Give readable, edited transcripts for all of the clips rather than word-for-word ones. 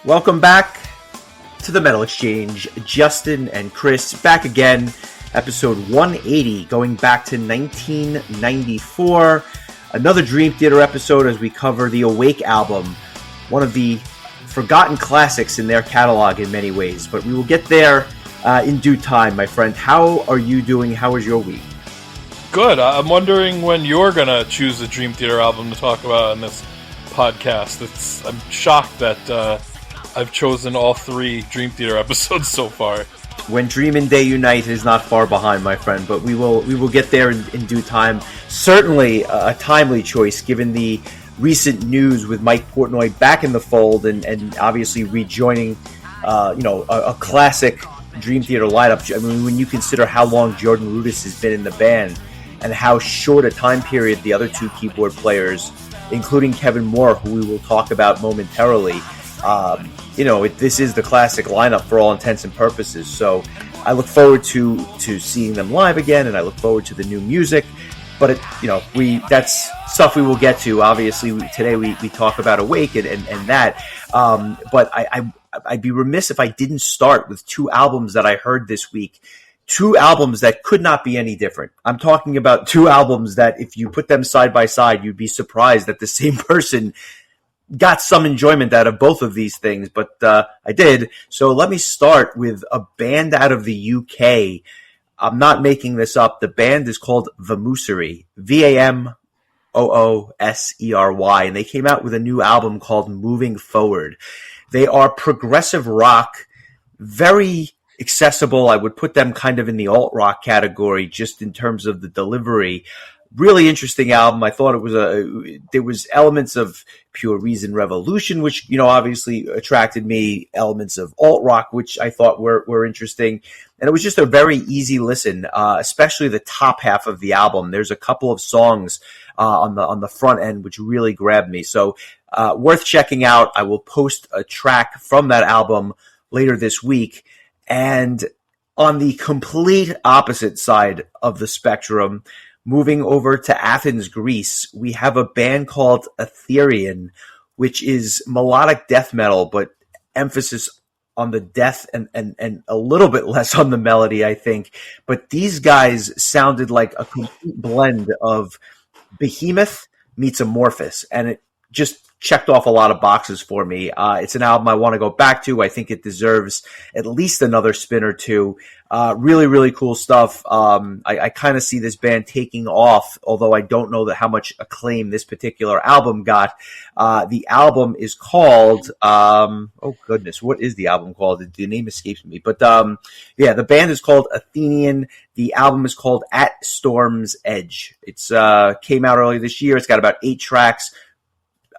Welcome back to the Metal Exchange. Justin and Chris back again. Episode 180, going back to 1994. Another Dream Theater episode as we cover the Awake album, one of the forgotten classics in their catalog in many ways. But we will get there in due time, my friend. How are you doing? How was your week? Good. I'm wondering when you're going to choose a Dream Theater album to talk about in this podcast. I'm shocked that I've chosen all three Dream Theater episodes so far. When Dream and Day unite is not far behind, my friend, but we will get there in due time. Certainly a timely choice given the recent news with Mike Portnoy back in the fold and obviously rejoining a classic Dream Theater lineup. I mean, when you consider how long Jordan Rudess has been in the band and how short a time period the other two keyboard players, including Kevin Moore, who we will talk about momentarily, this is the classic lineup for all intents and purposes. So I look forward to seeing them live again, and I look forward to the new music. But that's stuff we will get to. Obviously, today we talk about Awake and that. But I'd be remiss if I didn't start with two albums that I heard this week. Two albums that could not be any different. I'm talking about two albums that if you put them side by side, you'd be surprised that the same person got some enjoyment out of both of these things, but I did. So let me start with a band out of the UK. I'm not making this up. The band is called Vamoossery, Vamoossery, and they came out with a new album called Moving Forward. They are progressive rock, very accessible. I would put them kind of in the alt rock category just in terms of the delivery. Really interesting album. I thought there was elements of Pure Reason Revolution, which, obviously attracted me, elements of alt rock, which I thought were interesting. And it was just a very easy listen, especially the top half of the album. There's a couple of songs on the front end which really grabbed me. So worth checking out. I will post a track from that album later this week. And on the complete opposite side of the spectrum, moving over to Athens, Greece, we have a band called Aetherion, which is melodic death metal, but emphasis on the death and a little bit less on the melody, I think. But these guys sounded like a complete blend of Behemoth meets Amorphous, and it just checked off a lot of boxes for me. It's an album I want to go back to. I think it deserves at least another spin or two. Really, really cool stuff. I kind of see this band taking off, although I don't know how much acclaim this particular album got. The album is called, what is the album called? The name escapes me. But the band is called Aetherion. The album is called At Storm's Edge. It's came out earlier this year. It's got about 8 tracks.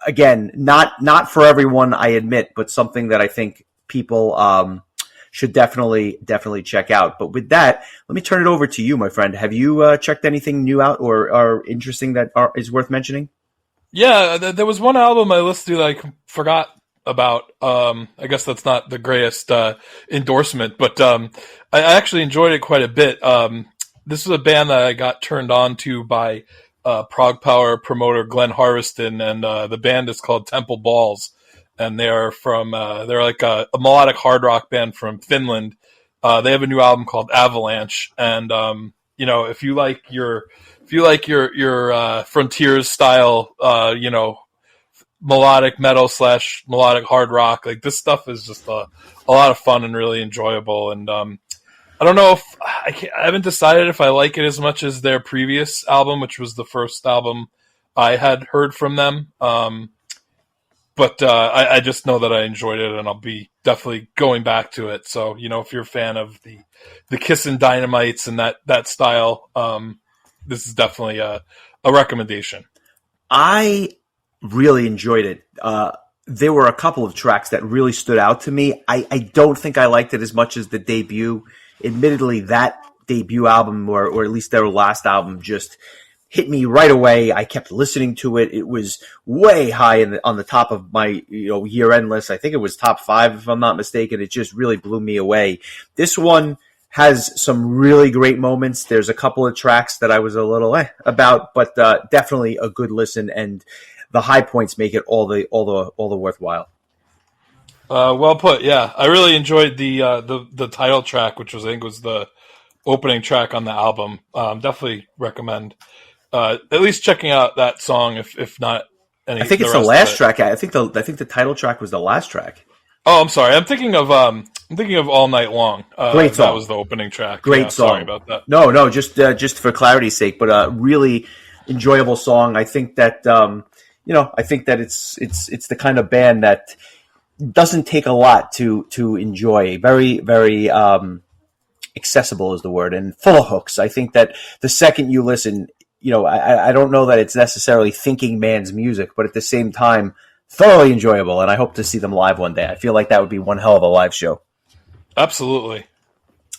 Again, not for everyone, I admit, but something that I think people should definitely check out. But with that, let me turn it over to you, my friend. Have you checked anything new out or interesting that is worth mentioning? Yeah, there was one album I listened to that I forgot about. I guess that's not the greatest endorsement, but I actually enjoyed it quite a bit. This is a band that I got turned on to by Prog Power promoter Glenn Harveston, and the band is called Temple Balls, and they're like a melodic hard rock band from Finland. They have a new album called Avalanche, and if you like your Frontiers style, melodic metal / melodic hard rock, like this stuff is just a lot of fun and really enjoyable. And I don't know if I haven't decided if I like it as much as their previous album, which was the first album I had heard from them. But I just know that I enjoyed it, and I'll be definitely going back to it. So, if you're a fan of the Kissin' Dynamites and that style, this is definitely a recommendation. I really enjoyed it. There were a couple of tracks that really stood out to me. I don't think I liked it as much as the debut. Admittedly, that debut album, or at least their last album, just hit me right away. I kept listening to it. It was way high on the top of my year-end list. I think it was top 5, if I'm not mistaken. It just really blew me away. This one has some really great moments. There's a couple of tracks that I was a little about, but definitely a good listen, and the high points make it all the worthwhile. Well put. Yeah, I really enjoyed the title track, which was I think was the opening track on the album. Definitely recommend at least checking out that song, if not I any think the it's the rest of last it. track. I think the title track was the last track. Oh, I'm sorry. I'm thinking of All Night Long. Great That song. was the opening track. Yeah, Great sorry song. about that. No, just for clarity's sake, but a really enjoyable song. I think that I think that it's the kind of band that doesn't take a lot to enjoy. Very very accessible is the word, and full of hooks. I think that the second you listen, I don't know that it's necessarily thinking man's music, but at the same time, thoroughly enjoyable. And I hope to see them live one day. I feel like that would be one hell of a live show. Absolutely.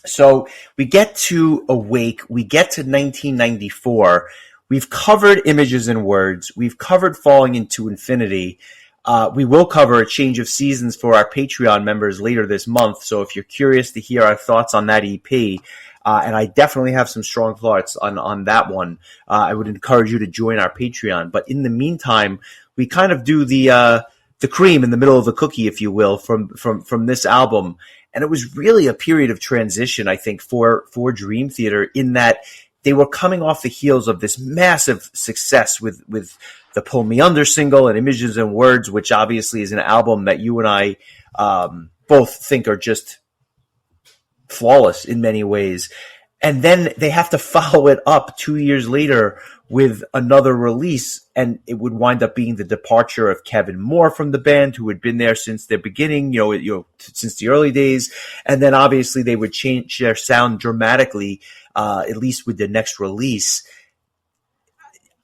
So we get to Awake. We get to 1994. We've covered Images and Words. We've covered Falling into Infinity. We will cover A Change of Seasons for our Patreon members later this month. So if you're curious to hear our thoughts on that EP, and I definitely have some strong thoughts on that one, I would encourage you to join our Patreon. But in the meantime, we kind of do the cream in the middle of the cookie, if you will, from this album. And it was really a period of transition, I think, for Dream Theater, in that they were coming off the heels of this massive success with the Pull Me Under single and Images and Words, which obviously is an album that you and I both think are just flawless in many ways. And then they have to follow it up 2 years later with another release, and it would wind up being the departure of Kevin Moore from the band, who had been there since their beginning, since the early days. And then obviously they would change their sound dramatically, at least with the next release.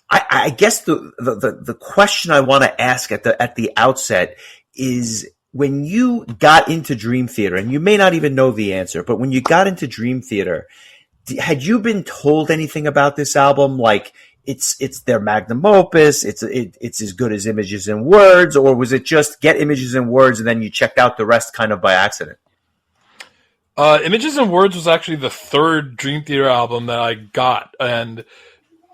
I guess the question I want to ask at the outset is, when you got into Dream Theater, and you may not even know the answer, but when you got into Dream Theater, had you been told anything about this album? Like, it's their magnum opus, it's as good as Images and Words, or was it just get Images and Words and then you checked out the rest kind of by accident? Images and Words was actually the third Dream Theater album that I got, and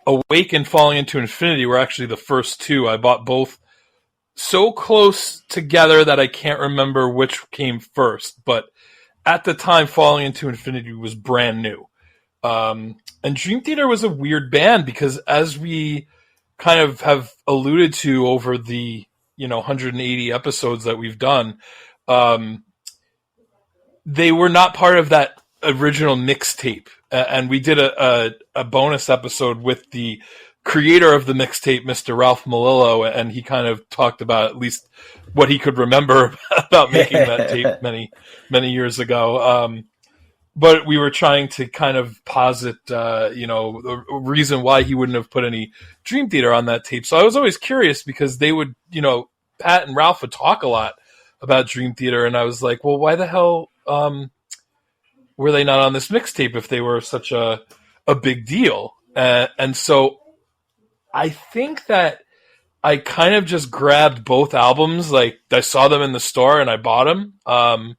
Awake and Falling into Infinity were actually the first two. I bought both so close together that I can't remember which came first, but at the time, Falling into Infinity was brand new. And Dream Theater was a weird band because, as we kind of have alluded to over the 180 episodes that we've done, they were not part of that original mixtape. And we did a bonus episode with the creator of the mixtape, Mr. Ralph Malillo, and he kind of talked about at least what he could remember about making that tape many years ago. But we were trying to kind of posit, the reason why he wouldn't have put any Dream Theater on that tape. So I was always curious because they would, Pat and Ralph would talk a lot about Dream Theater, and I was like, well, why the hell were they not on this mixtape if they were such a big deal? And so I think that I kind of just grabbed both albums. Like, I saw them in the store and I bought them. I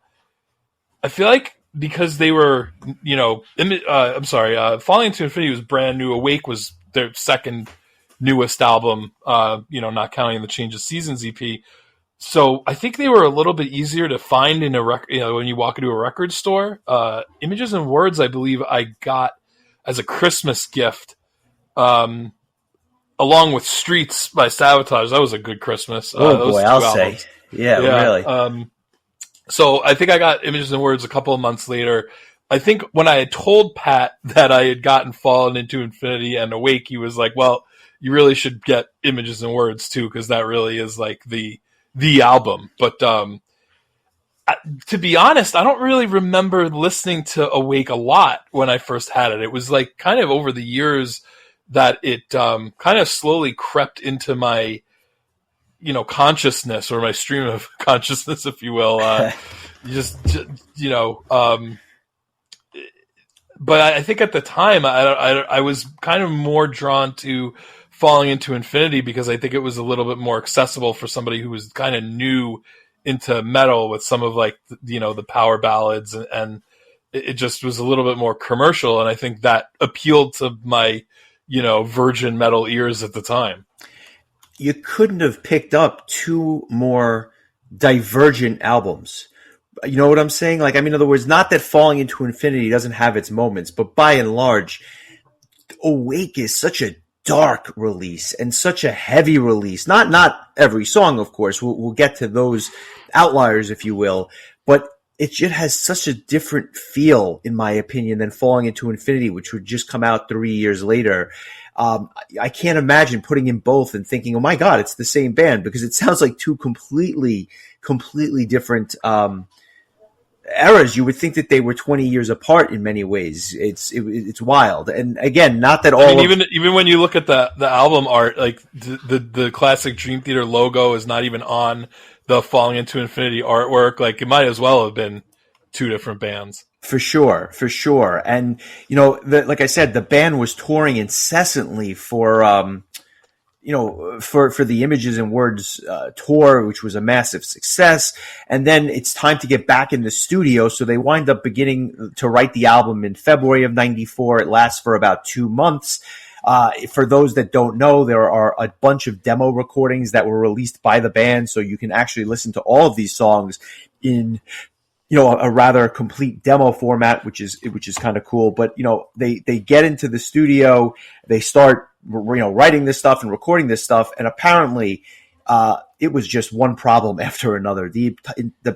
feel like because they were, Falling into Infinity was brand new. Awake was their second newest album, not counting the Change of Seasons EP. So I think they were a little bit easier to find in when you walk into a record store. Images and Words, I believe I got as a Christmas gift, along with Streets by Sabotage. That was a good Christmas. Oh boy, I'll say. Yeah, really. So I think I got Images and Words a couple of months later. I think when I had told Pat that I had gotten Fallen into Infinity and Awake, he was like, well, you really should get Images and Words too, because that really is like the album. But to be honest, I don't really remember listening to Awake a lot when I first had it. It was like kind of over the years that it kind of slowly crept into my consciousness, or my stream of consciousness, if you will. But I think at the time I was kind of more drawn to Falling into Infinity because I think it was a little bit more accessible for somebody who was kind of new into metal, with some of like the power ballads, and it just was a little bit more commercial, and I think that appealed to my virgin metal ears at the time. You couldn't have picked up two more divergent albums. You know what I'm saying? Like, I mean, in other words, not that Falling into Infinity doesn't have its moments, but by and large, Awake is such a dark release and such a heavy release. Not every song, of course. We'll get to those outliers, if you will, but it just has such a different feel, in my opinion, than Falling into Infinity, which would just come out 3 years later. I can't imagine putting in both and thinking, oh my God, it's the same band, because it sounds like two completely different eras. You would think that they were 20 years apart in many ways. It's wild. And again, not that all I mean, even when you look at the album art, like the classic Dream Theater logo is not even on the Falling into Infinity artwork. Like, it might as well have been two different bands. For sure. And, like I said, the band was touring incessantly for the Images and Words tour, which was a massive success. And then it's time to get back in the studio. So they wind up beginning to write the album in February of 94. It lasts for about 2 months. For those that don't know, there are a bunch of demo recordings that were released by the band. So you can actually listen to all of these songs in a rather complete demo format, which is kind of cool. But, they get into the studio, they start, writing this stuff and recording this stuff. And apparently, it was just one problem after another. The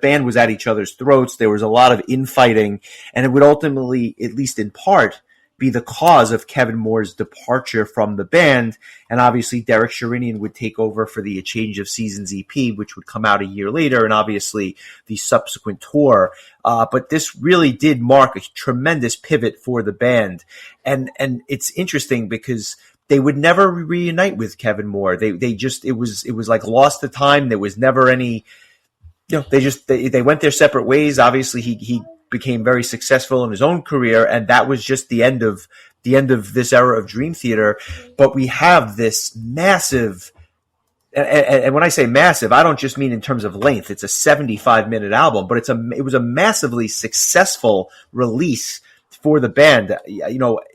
band was at each other's throats. There was a lot of infighting, and it would ultimately, at least in part, be the cause of Kevin Moore's departure from the band. And obviously Derek Sherinian would take over for the A Change of Seasons EP, which would come out a year later, and obviously the subsequent tour. But this really did mark a tremendous pivot for the band. And it's interesting because they would never reunite with Kevin Moore. It was like lost to time. There was never any, they went their separate ways. Obviously he became very successful in his own career, and that was just the end of this era of Dream Theater. But we have this massive, and when I say massive, I don't just mean in terms of length. It's a 75-minute album, but it was a massively successful release for the band.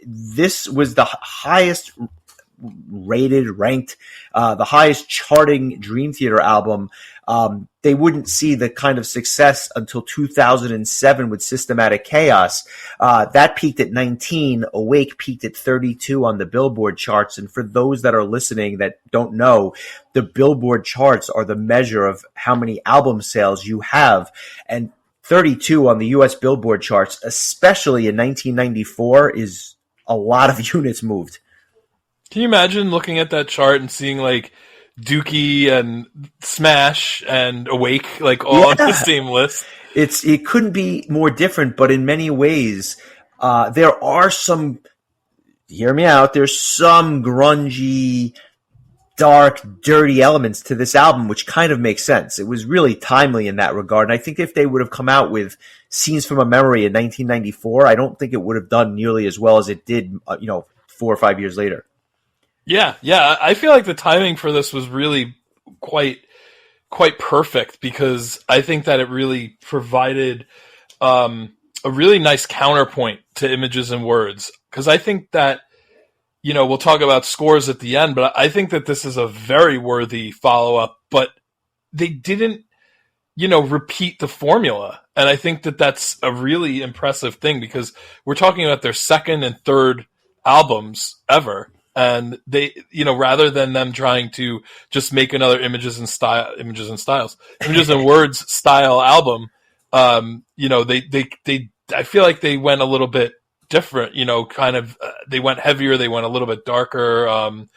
This was the highest ranked, the highest charting Dream Theater album. They wouldn't see the kind of success until 2007 with Systematic Chaos. That peaked at 19. Awake peaked at 32 on the Billboard charts. And for those that are listening that don't know, the Billboard charts are the measure of how many album sales you have. And 32 on the US Billboard charts, especially in 1994, is a lot of units moved. Can you imagine looking at that chart and seeing like Dookie and Smash and Awake like all on the same list? It couldn't be more different, but in many ways, there are some, hear me out, there's some grungy, dark, dirty elements to this album, which kind of makes sense. It was really timely in that regard. And I think if they would have come out with Scenes from a Memory in 1994, I don't think it would have done nearly as well as it did, 4 or 5 years later. Yeah. I feel like the timing for this was really quite perfect, because I think that it really provided a really nice counterpoint to Images and Words. Because I think that, we'll talk about scores at the end, but I think that this is a very worthy follow-up, but they didn't, repeat the formula. And I think that that's a really impressive thing, because we're talking about their second and third albums ever. And they, rather than them trying to just make another Images and Words style album, I feel like they went a little bit different, they went heavier, they went a little bit darker, and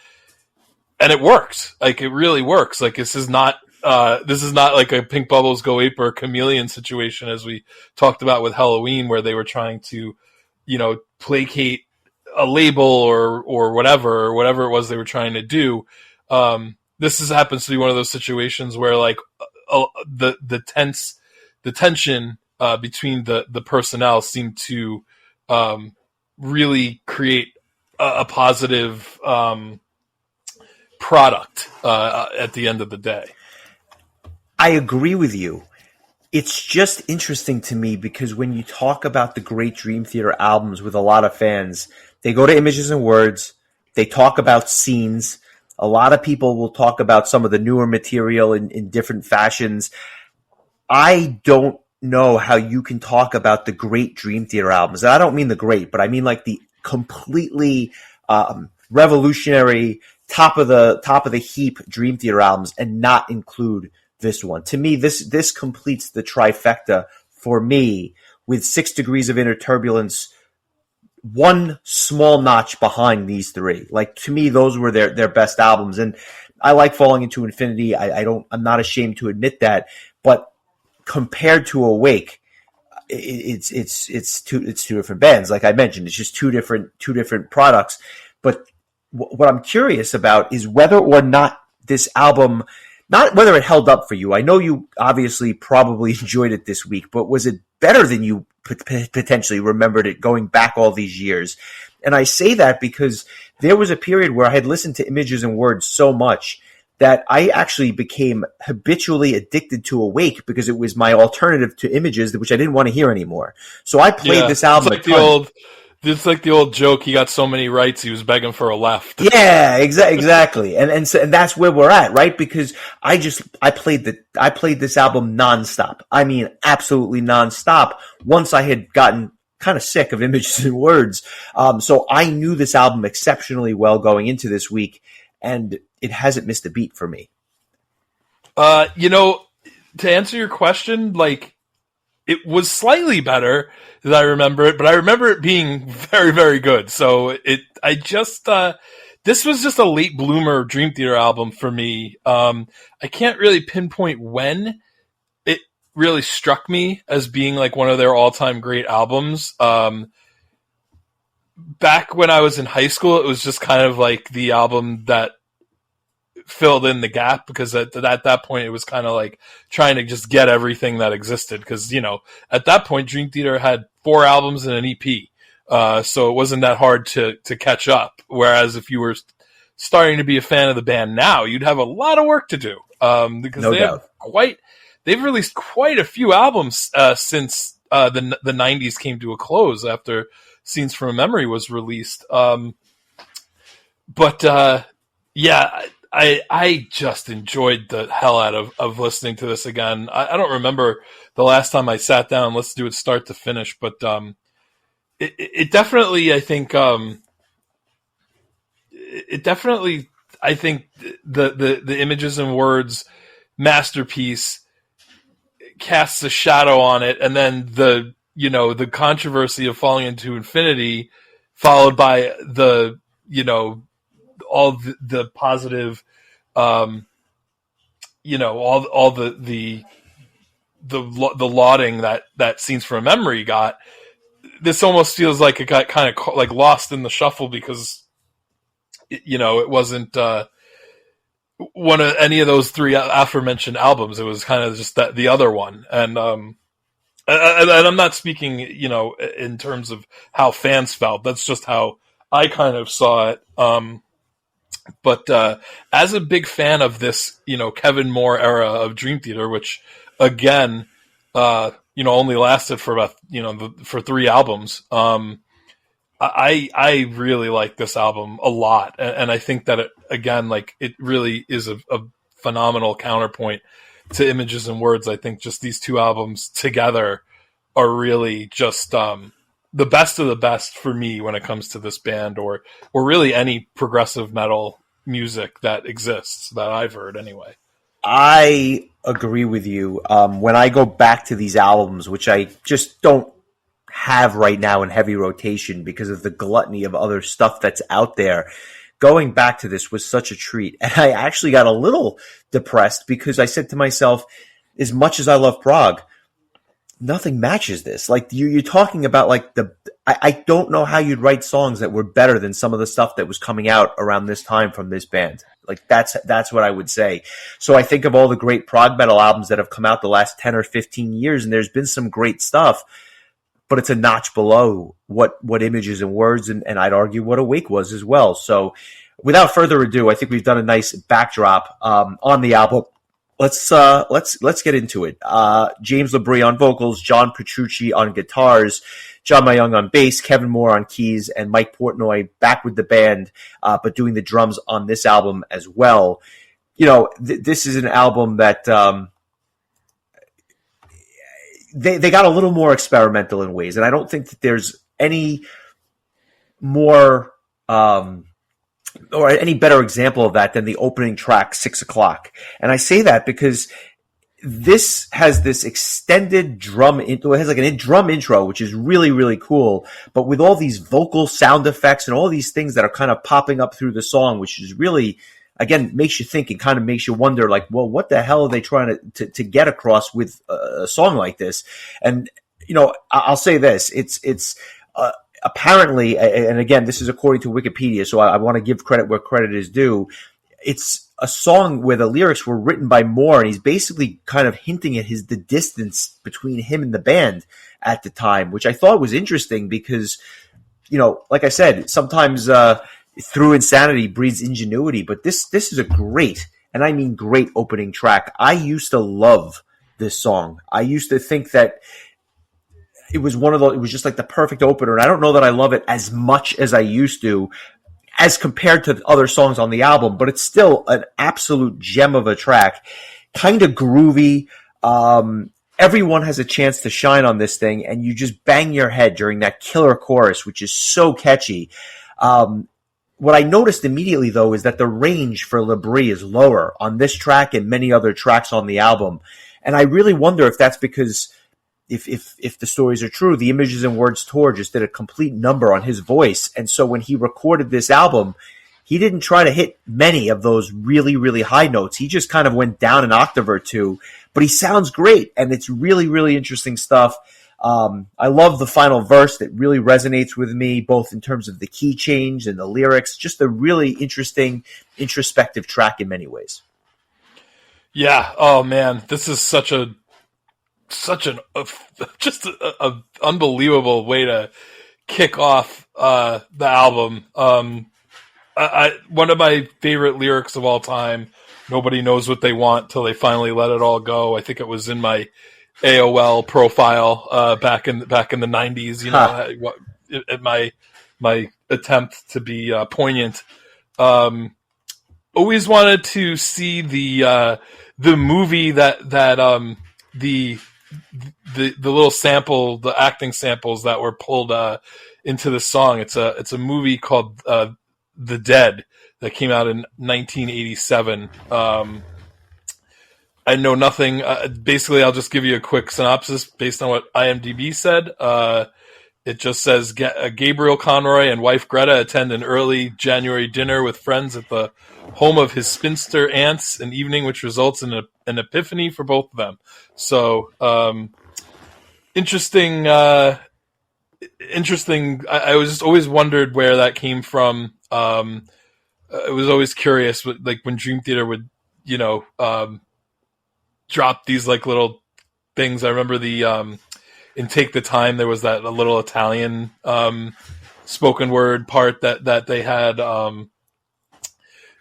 it works. Like, it really works. Like, this is not like a Pink Bubbles Go Ape or Chameleon situation, as we talked about with Halloween, where they were trying to, placate a label or whatever it was they were trying to do. This happens to be one of those situations where like the tension between the personnel seemed to really create a positive product at the end of the day. I agree with you. It's just interesting to me because when you talk about the great Dream Theater albums with a lot of fans, they go to Images and Words, they talk about scenes. A lot of people will talk about some of the newer material in different fashions. I don't know how you can talk about the great Dream Theater albums. And I don't mean the great, but I mean like the completely revolutionary top of the heap Dream Theater albums and not include this one. To me, this completes the trifecta for me, with 6 Degrees of Inner Turbulence one small notch behind these three. Like, to me, those were their best albums. And I like Falling into Infinity. I'm not ashamed to admit that. But compared to Awake, it's two different bands. Like I mentioned, it's just two different products. But what I'm curious about is whether or not this album, not whether it held up for you. I know you obviously probably enjoyed it this week, but was it better than you potentially remembered it going back all these years? And I say that because there was a period where I had listened to Images and Words so much that I actually became habitually addicted to Awake because it was my alternative to Images, which I didn't want to hear anymore. So I played this album. It's like the old joke. He got so many rights, he was begging for a left. Yeah, exactly. And that's where we're at, right? Because I played this album nonstop. I mean, absolutely nonstop. Once I had gotten kind of sick of Images and Words. So I knew this album exceptionally well going into this week, and it hasn't missed a beat for me. To answer your question, like, it was slightly better than I remember it, but I remember it being very, very good. So this was just a late bloomer Dream Theater album for me. I can't really pinpoint when it really struck me as being like one of their all-time great albums. Back when I was in high school, it was just kind of like the album that filled in the gap, because at that point it was kind of like trying to just get everything that existed, because at that point Dream Theater had 4 albums and an EP, so it wasn't that hard to catch up. Whereas if you were starting to be a fan of the band now, you'd have a lot of work to do, because they've released quite a few albums since the 90s came to a close after Scenes from a Memory was released. I just enjoyed the hell out of listening to this again. I don't remember the last time I sat down and listened to it start to finish, but it definitely, I think, the Images and Words masterpiece casts a shadow on it, and then the controversy of Falling into Infinity, followed by all the positive, all the lauding that Scenes from a Memory got. This almost feels like it got kind of like lost in the shuffle, because it wasn't one of any of those 3 aforementioned albums. It was kind of just the other one, and I'm not speaking in terms of how fans felt. That's just how I kind of saw it. But as a big fan of this, Kevin Moore era of Dream Theater, which again, only lasted for about, for 3 albums. I really like this album a lot. And I think that it really is a phenomenal counterpoint to Images and Words. I think just these 2 albums together are really just, the best of the best for me when it comes to this band, or really any progressive metal music that exists that I've heard anyway. I agree with you. When I go back to these albums, which I just don't have right now in heavy rotation because of the gluttony of other stuff that's out there, going back to this was such a treat. And I actually got a little depressed because I said to myself, as much as I love prog, nothing matches this. Like, you're talking about like I don't know how you'd write songs that were better than some of the stuff that was coming out around this time from this band. Like, that's what I would say. So I think of all the great prog metal albums that have come out the last 10 or 15 years, and there's been some great stuff, but it's a notch below what Images and Words, and I'd argue what Awake was as well. So without further ado, I think we've done a nice backdrop on the album. Let's get into it. James LaBrie on vocals, John Petrucci on guitars, John Myung on bass, Kevin Moore on keys, and Mike Portnoy back with the band, but doing the drums on this album as well. This is an album that they got a little more experimental in ways, and I don't think that there's any more or any better example of that than the opening track, 6 o'clock. And I say that because this has this extended drum intro. It has like a drum intro, which is really, really cool. But with all these vocal sound effects and all these things that are kind of popping up through the song, which is really, again, makes you think and kind of makes you wonder, like, well, what the hell are they trying to get across with a song like this? And, you know, I'll say this. It's apparently, and again, this is according to Wikipedia, so I want to give credit where credit is due. It's a song where the lyrics were written by Moore, and he's basically kind of hinting at the distance between him and the band at the time, which I thought was interesting because, you know, like I said, sometimes through insanity breeds ingenuity, but this is a great, and I mean great, opening track. I used to love this song. I used to think that it was it was just like the perfect opener, and I don't know that I love it as much as I used to, as compared to other songs on the album, but it's still an absolute gem of a track. Kind of groovy. Everyone has a chance to shine on this thing, and you just bang your head during that killer chorus, which is so catchy. What I noticed immediately, though, is that the range for Labrie is lower on this track and many other tracks on the album. And I really wonder if that's because if the stories are true, the Images and Words tour just did a complete number on his voice. And so when he recorded this album, he didn't try to hit many of those really, really high notes. He just kind of went down an octave or two, but he sounds great. And it's really, really interesting stuff. I love the final verse that really resonates with me, both in terms of the key change and the lyrics. Just a really interesting, introspective track in many ways. Yeah. Oh man, this is such an unbelievable way to kick off the album. One of my favorite lyrics of all time. Nobody knows what they want till they finally let it all go. I think it was in my AOL profile back in the 90s. You know, at my attempt to be poignant. Always wanted to see the movie that the little sample, the acting samples that were pulled into the song. It's a movie called The Dead that came out in 1987. I know nothing. Basically, I'll just give you a quick synopsis based on what IMDb said. It just says Gabriel Conroy and wife Greta attend an early January dinner with friends at the home of his spinster aunts, an evening which results in an epiphany for both of them. So, interesting. Interesting. I was just always wondered where that came from. I was always curious, like when Dream Theater would, you know, drop these like little things. I remember in Take the Time, there was that a little Italian spoken word part that they had.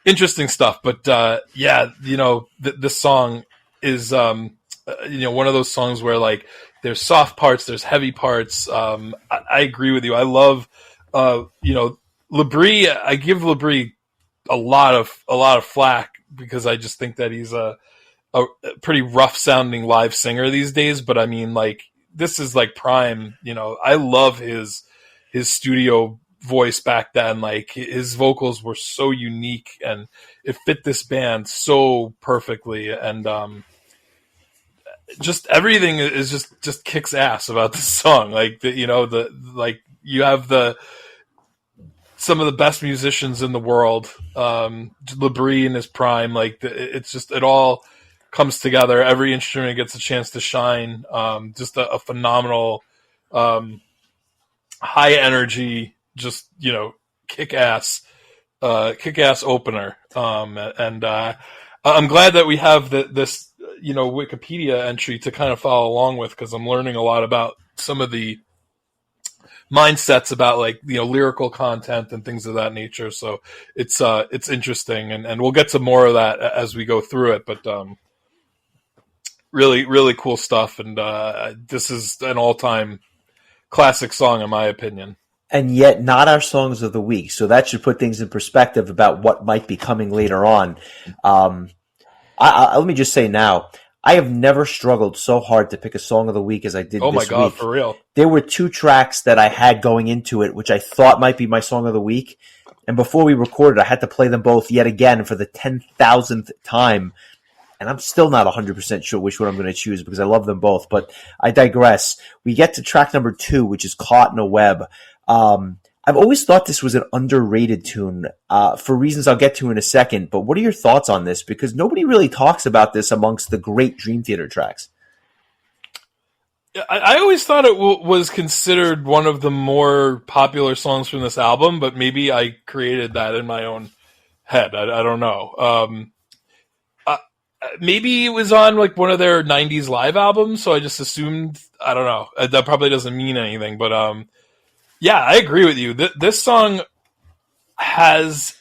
Interesting stuff, but yeah, you know, this song is you know, one of those songs where like there's soft parts, there's heavy parts. I agree with you. I love you know, Labrie. I give Labrie a lot of flack because I just think that he's a pretty rough sounding live singer these days. But I mean, like, this is like prime. You know, I love his studio voice back then. Like, his vocals were so unique and it fit this band so perfectly. And just everything is just kicks ass about this song. Like, you know, you have some of the best musicians in the world. Labrie in his prime. Like, it's just, it all comes together. Every instrument gets a chance to shine. Just a phenomenal, high energy, just, you know, kick ass opener. And I'm glad that we have this, you know, Wikipedia entry to kind of follow along with, because I'm learning a lot about some of the mindsets about, like, you know, lyrical content and things of that nature. So it's interesting, and we'll get to more of that as we go through it. But really, really cool stuff. And this is an all-time classic song, in my opinion. And yet not our songs of the week. So that should put things in perspective about what might be coming later on. Let me just say now, I have never struggled so hard to pick a song of the week as I did Oh my this God, week. for real. There were 2 tracks that I had going into it, which I thought might be my song of the week. And before we recorded, I had to play them both yet again for the 10,000th time. And I'm still not 100% sure which one I'm going to choose because I love them both. But I digress. We get to track number 2, which is Caught in a Web. I've always thought this was an underrated tune for reasons I'll get to in a second. But what are your thoughts on this? Because nobody really talks about this amongst the great Dream Theater tracks. I always thought it was considered one of the more popular songs from this album, but maybe I created that in my own head. I don't know. Maybe it was on like one of their 90s live albums, so I just assumed, I don't know. That probably doesn't mean anything, but yeah, I agree with you. This song has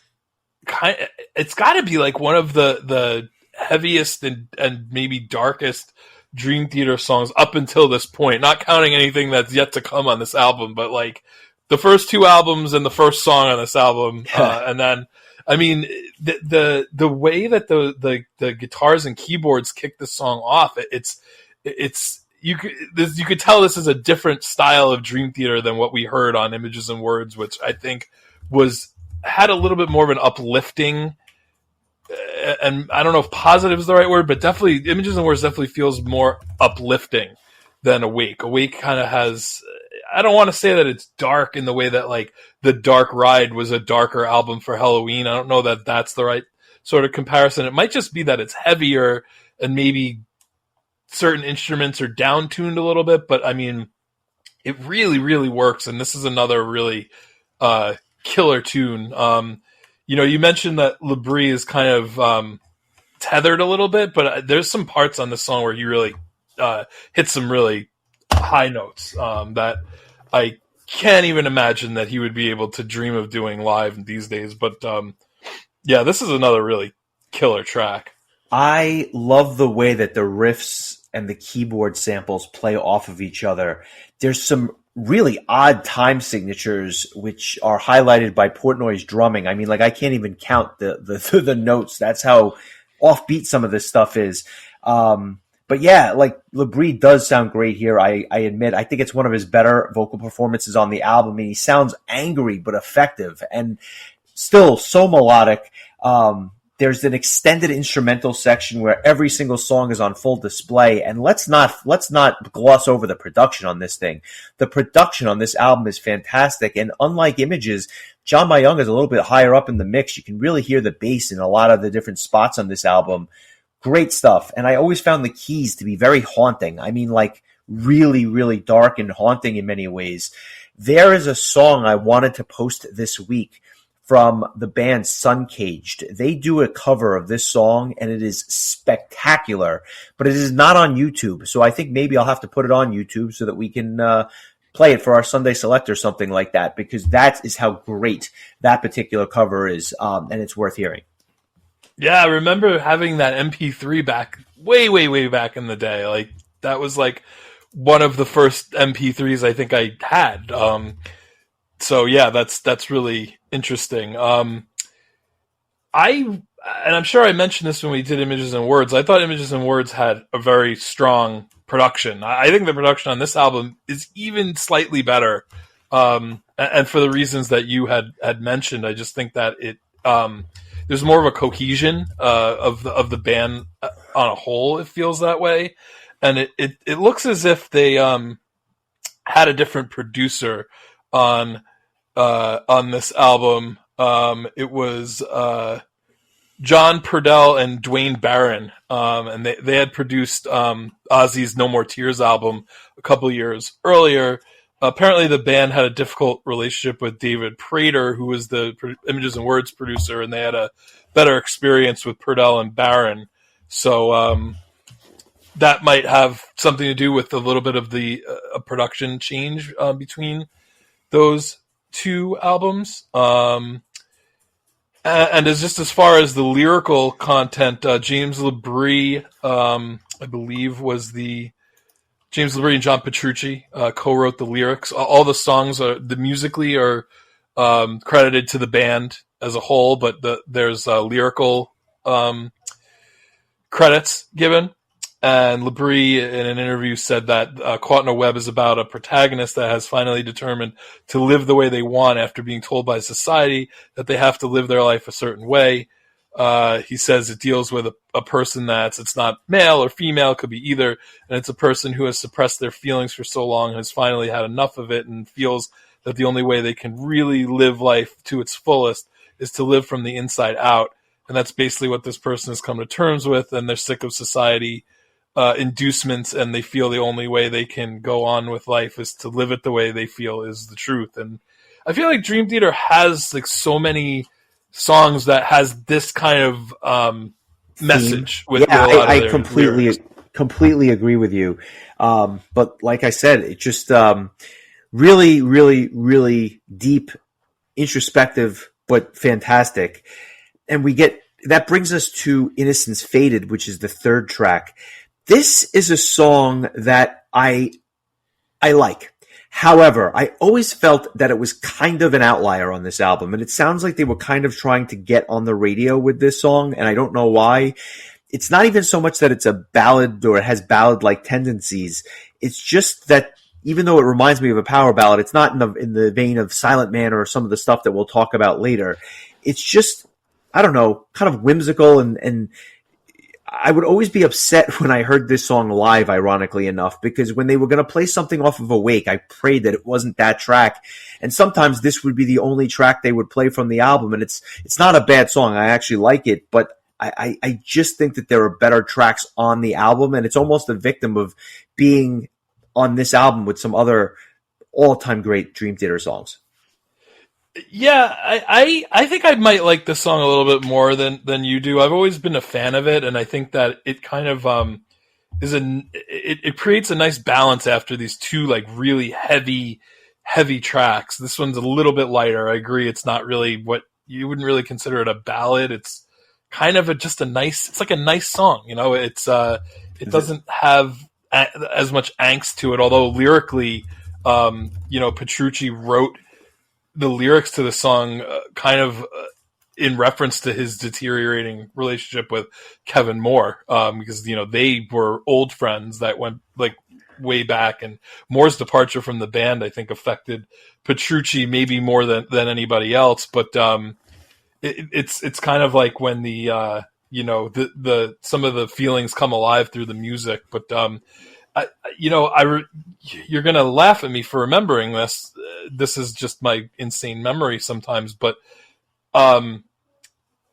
it's got to be like one of the heaviest and maybe darkest Dream Theater songs up until this point, not counting anything that's yet to come on this album, but like the first 2 albums and the first song on this album, and then I mean the way that the guitars and keyboards kick this song off, it's you could tell this is a different style of Dream Theater than what we heard on Images and Words, which I think had a little bit more of an uplifting. And I don't know if positive is the right word, but definitely Images and Words definitely feels more uplifting than Awake. Awake kind of has, I don't want to say that it's dark in the way that like The Dark Ride was a darker album for Halloween. I don't know that that's the right sort of comparison. It might just be that it's heavier and maybe certain instruments are down-tuned a little bit, but I mean, it really, really works. And this is another really killer tune. You mentioned that Labrie is kind of tethered a little bit, but there's some parts on this song where he really hits some really high notes that I can't even imagine that he would be able to dream of doing live these days. But yeah, this is another really killer track. I love the way that the riffs and the keyboard samples play off of each other. There's some really odd time signatures which are highlighted by Portnoy's drumming. I mean, like I can't even count the notes. That's how offbeat some of this stuff is. But yeah, like Labrie does sound great here. I admit, I think it's one of his better vocal performances on the album. I mean, he sounds angry but effective and still so melodic. There's an extended instrumental section where every single song is on full display, and let's not gloss over the production on this thing. The production on this album is fantastic, and unlike Images, John Myung is a little bit higher up in the mix. You can really hear the bass in a lot of the different spots on this album. Great stuff, and I always found the keys to be very haunting. I mean, like really, really dark and haunting in many ways. There is a song I wanted to post this week from the band Suncaged. They do a cover of this song, and it is spectacular, but it is not on YouTube. So I think maybe I'll have to put it on YouTube so that we can play it for our Sunday Select or something like that, because that is how great that particular cover is, and it's worth hearing. Yeah, I remember having that MP3 back way, way, way back in the day. Like that was like one of the first MP3s I think I had. So yeah, that's really interesting. And I'm sure I mentioned this when we did Images and Words. I thought Images and Words had a very strong production. I think the production on this album is even slightly better. And for the reasons that you had mentioned, I just think that it there's more of a cohesion of the band on a whole. It feels that way, and it looks as if they had a different producer on this album. It was John Purdell and Dwayne Barron, and they had produced Ozzy's No More Tears album a couple years earlier. Apparently, the band had a difficult relationship with David Prater, who was the Images and Words producer, and they had a better experience with Purdell and Barron. So that might have something to do with a little bit of the production change between those 2 albums. And as far as the lyrical content, James Labrie, I believe, was James Labrie and John Petrucci co-wrote the lyrics. All the songs musically are credited to the band as a whole, but there's lyrical credits given. And Labrie, in an interview, said that Caught in a Web is about a protagonist that has finally determined to live the way they want after being told by society that they have to live their life a certain way. He says it deals with a person it's not male or female, it could be either, and it's a person who has suppressed their feelings for so long, has finally had enough of it, and feels that the only way they can really live life to its fullest is to live from the inside out. And that's basically what this person has come to terms with, and they're sick of society inducements, and they feel the only way they can go on with life is to live it the way they feel is the truth. And I feel like Dream Theater has like so many songs that has this kind of message with, yeah, with a lot I of their lyrics. completely agree with you. But like I said, it just really, really, really deep, introspective, but fantastic. And that brings us to Innocence Faded, which is the third track. This is a song that I like. However, I always felt that it was kind of an outlier on this album, and it sounds like they were kind of trying to get on the radio with this song, and I don't know why. It's not even so much that it's a ballad or it has ballad-like tendencies. It's just that even though it reminds me of a power ballad, it's not in the vein of Silent Man or some of the stuff that we'll talk about later. It's just, I don't know, kind of whimsical, and I would always be upset when I heard this song live, ironically enough, because when they were going to play something off of Awake, I prayed that it wasn't that track. And sometimes this would be the only track they would play from the album. And it's not a bad song. I actually like it, but I just think that there are better tracks on the album. And it's almost a victim of being on this album with some other all-time great Dream Theater songs. Yeah, I think I might like this song a little bit more than you do. I've always been a fan of it, and I think that it kind of it creates a nice balance after these two like really heavy tracks. This one's a little bit lighter. I agree. It's not really what you wouldn't really consider it a ballad. It's kind of it's like a nice song. You know, it doesn't have as much angst to it, although lyrically, Petrucci wrote the lyrics to the song in reference to his deteriorating relationship with Kevin Moore, because they were old friends that went like way back, and Moore's departure from the band I think affected Petrucci maybe more than anybody else. But it's kind of like when the some of the feelings come alive through the music. But you're gonna laugh at me for remembering this. This is just my insane memory sometimes, but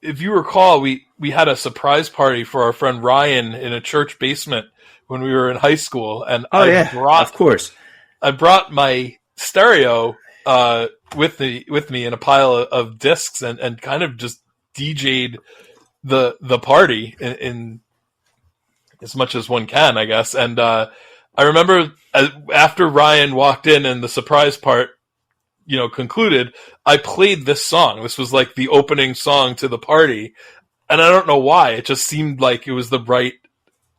if you recall, we had a surprise party for our friend Ryan in a church basement when we were in high school, and of course, I brought my stereo with me in a pile of discs, and kind of just DJ'd the party in as much as one can, I guess. And I remember after Ryan walked in and the surprise part, concluded, I played this song. This was like the opening song to the party. And I don't know why. It just seemed like it was the right,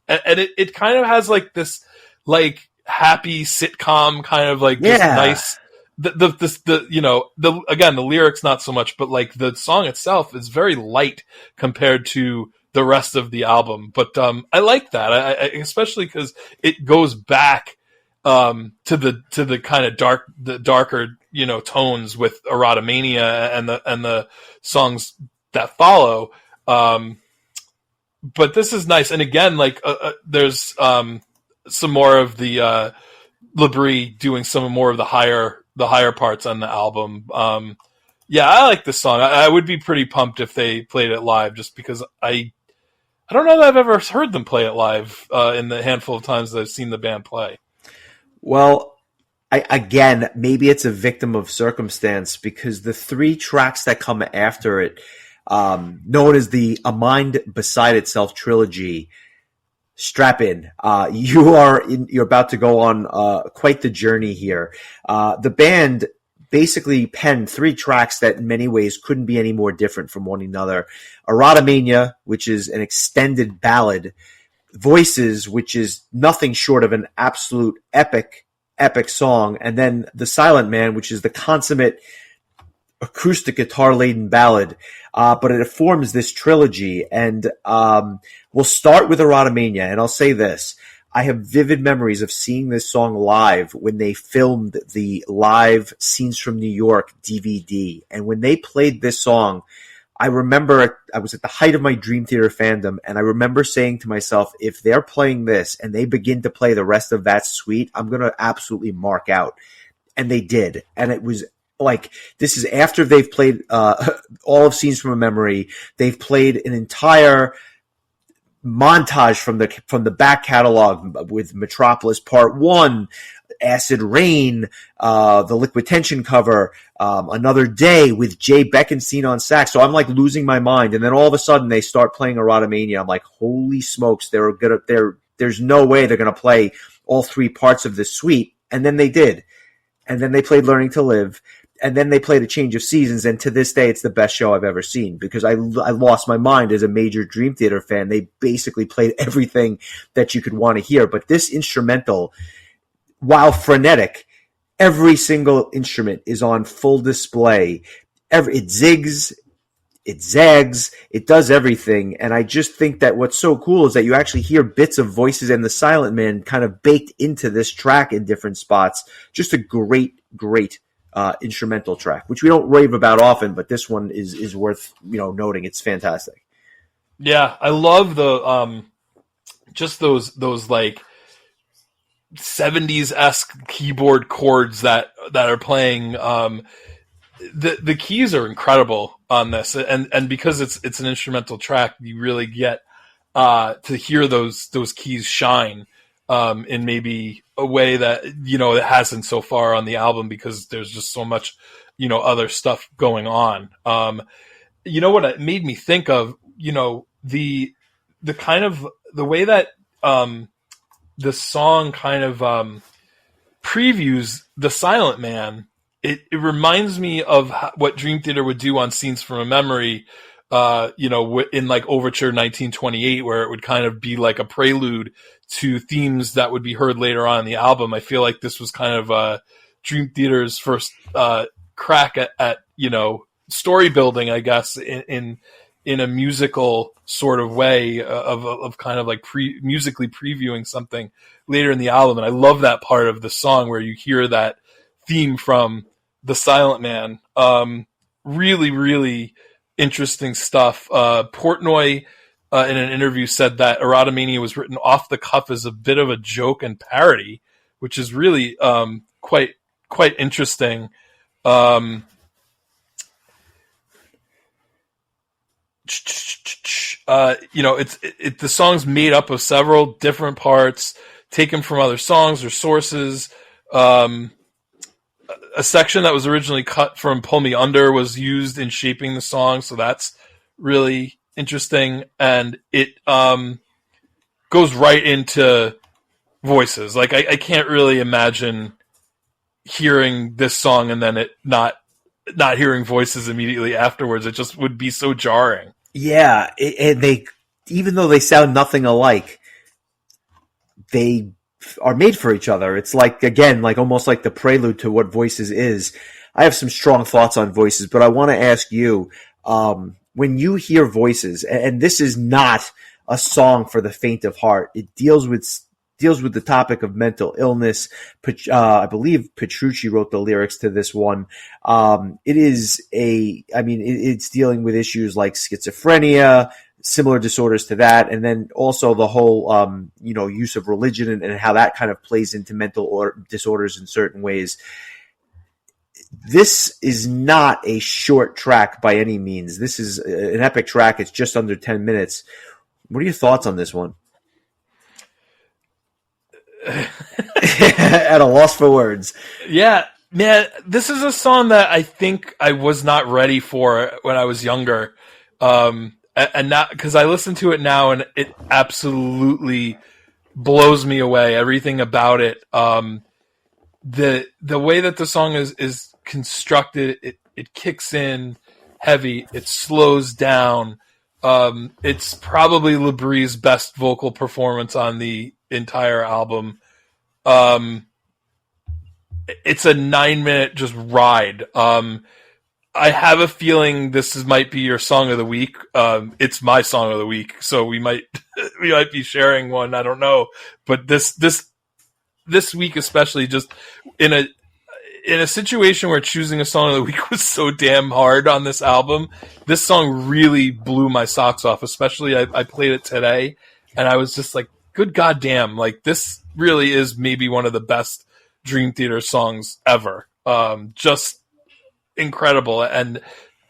and it kind of has like this like happy sitcom kind of like just nice, again, the lyrics not so much, but like the song itself is very light compared to the rest of the album. But I like that, I especially because it goes back to the kind of darker tones with Erotomania and the songs that follow. But this is nice, and again, like there's some more of the Labrie doing some more of the higher parts on the album. Yeah, I like this song. I would be pretty pumped if they played it live, just because I don't know that I've ever heard them play it live in the handful of times that I've seen the band play. Well, again, maybe it's a victim of circumstance, because the three tracks that come after it, known as the A Mind Beside Itself trilogy, strap in. You're about to go on quite the journey here. The band basically penned three tracks that in many ways couldn't be any more different from one another. Erotomania, which is an extended ballad. Voices, which is nothing short of an absolute epic song. And then The Silent Man, which is the consummate acoustic guitar-laden ballad. But it forms this trilogy. And We'll start with Erotomania, and I'll say this. I have vivid memories of seeing this song live when they filmed the live Scenes from New York DVD. And when they played this song, I remember I was at the height of my Dream Theater fandom, and I remember saying to myself, if they're playing this and they begin to play the rest of that suite, I'm going to absolutely mark out. And they did. And it was like, this is after they've played all of Scenes from a Memory. They've played an entire montage from the back catalog with Metropolis Part 1, Acid Rain, the Liquid Tension cover, Another Day with Jay Beckenstein on sax. So I'm like losing my mind. And then all of a sudden they start playing Erotomania. I'm like, holy smokes, there's no way they're going to play all three parts of this suite. And then they did. And then they played Learning to Live. And then they played A Change of Seasons, and to this day, it's the best show I've ever seen because I lost my mind as a major Dream Theater fan. They basically played everything that you could want to hear. But this instrumental, while frenetic, every single instrument is on full display. It zigs, it zags, it does everything. And I just think that what's so cool is that you actually hear bits of Voices and the Silent Man kind of baked into this track in different spots. Just a great, great instrumental track, which we don't rave about often, but this one is worth noting. It's fantastic. Yeah, I love the just those like 70s-esque keyboard chords that are playing. The keys are incredible on this, and because it's an instrumental track, you really get to hear those keys shine in maybe a way that it hasn't so far on the album because there's just so much other stuff going on. What it made me think of, the kind of the way that the song kind of previews the Silent Man. It reminds me of what Dream Theater would do on Scenes from a Memory, in like Overture 1928, where it would kind of be like a prelude to themes that would be heard later on in the album. I feel like this was kind of Dream Theater's first crack at story building, I guess, in a musical sort of way of kind of like musically previewing something later in the album. And I love that part of the song where you hear that theme from the Silent Man. Really, really interesting stuff. Portnoy, in an interview, said that Erotomania was written off the cuff as a bit of a joke and parody, which is really quite interesting. The song's made up of several different parts taken from other songs or sources. A section that was originally cut from Pull Me Under was used in shaping the song, so that's really interesting. And it goes right into Voices. Like I can't really imagine hearing this song and then it not hearing Voices immediately afterwards. It just would be so jarring. Yeah, and they, even though they sound nothing alike, they are made for each other. It's like, again, like almost like the prelude to what Voices is. I have some strong thoughts on Voices, but I want to ask you, when you hear Voices, and this is not a song for the faint of heart, it deals with the topic of mental illness. I believe Petrucci wrote the lyrics to this one. It's dealing with issues like schizophrenia, similar disorders to that, and then also the whole, use of religion and how that kind of plays into mental disorders in certain ways. This is not a short track by any means. This is an epic track. It's just under 10 minutes. What are your thoughts on this one? At a loss for words. Yeah, man, this is a song that I think I was not ready for when I was younger. And not because I listen to it now and it absolutely blows me away. Everything about it. The way that the song is constructed, it kicks in heavy, it slows down. It's probably Labrie's best vocal performance on the entire album. It's a 9-minute just ride. I have a feeling might be your song of the week. It's my song of the week, so we might we might be sharing one. I don't know, but this week especially, just in a situation where choosing a song of the week was so damn hard on this album, this song really blew my socks off. Especially I played it today, and I was just like, "Good goddamn!" Like this really is maybe one of the best Dream Theater songs ever. Just incredible, and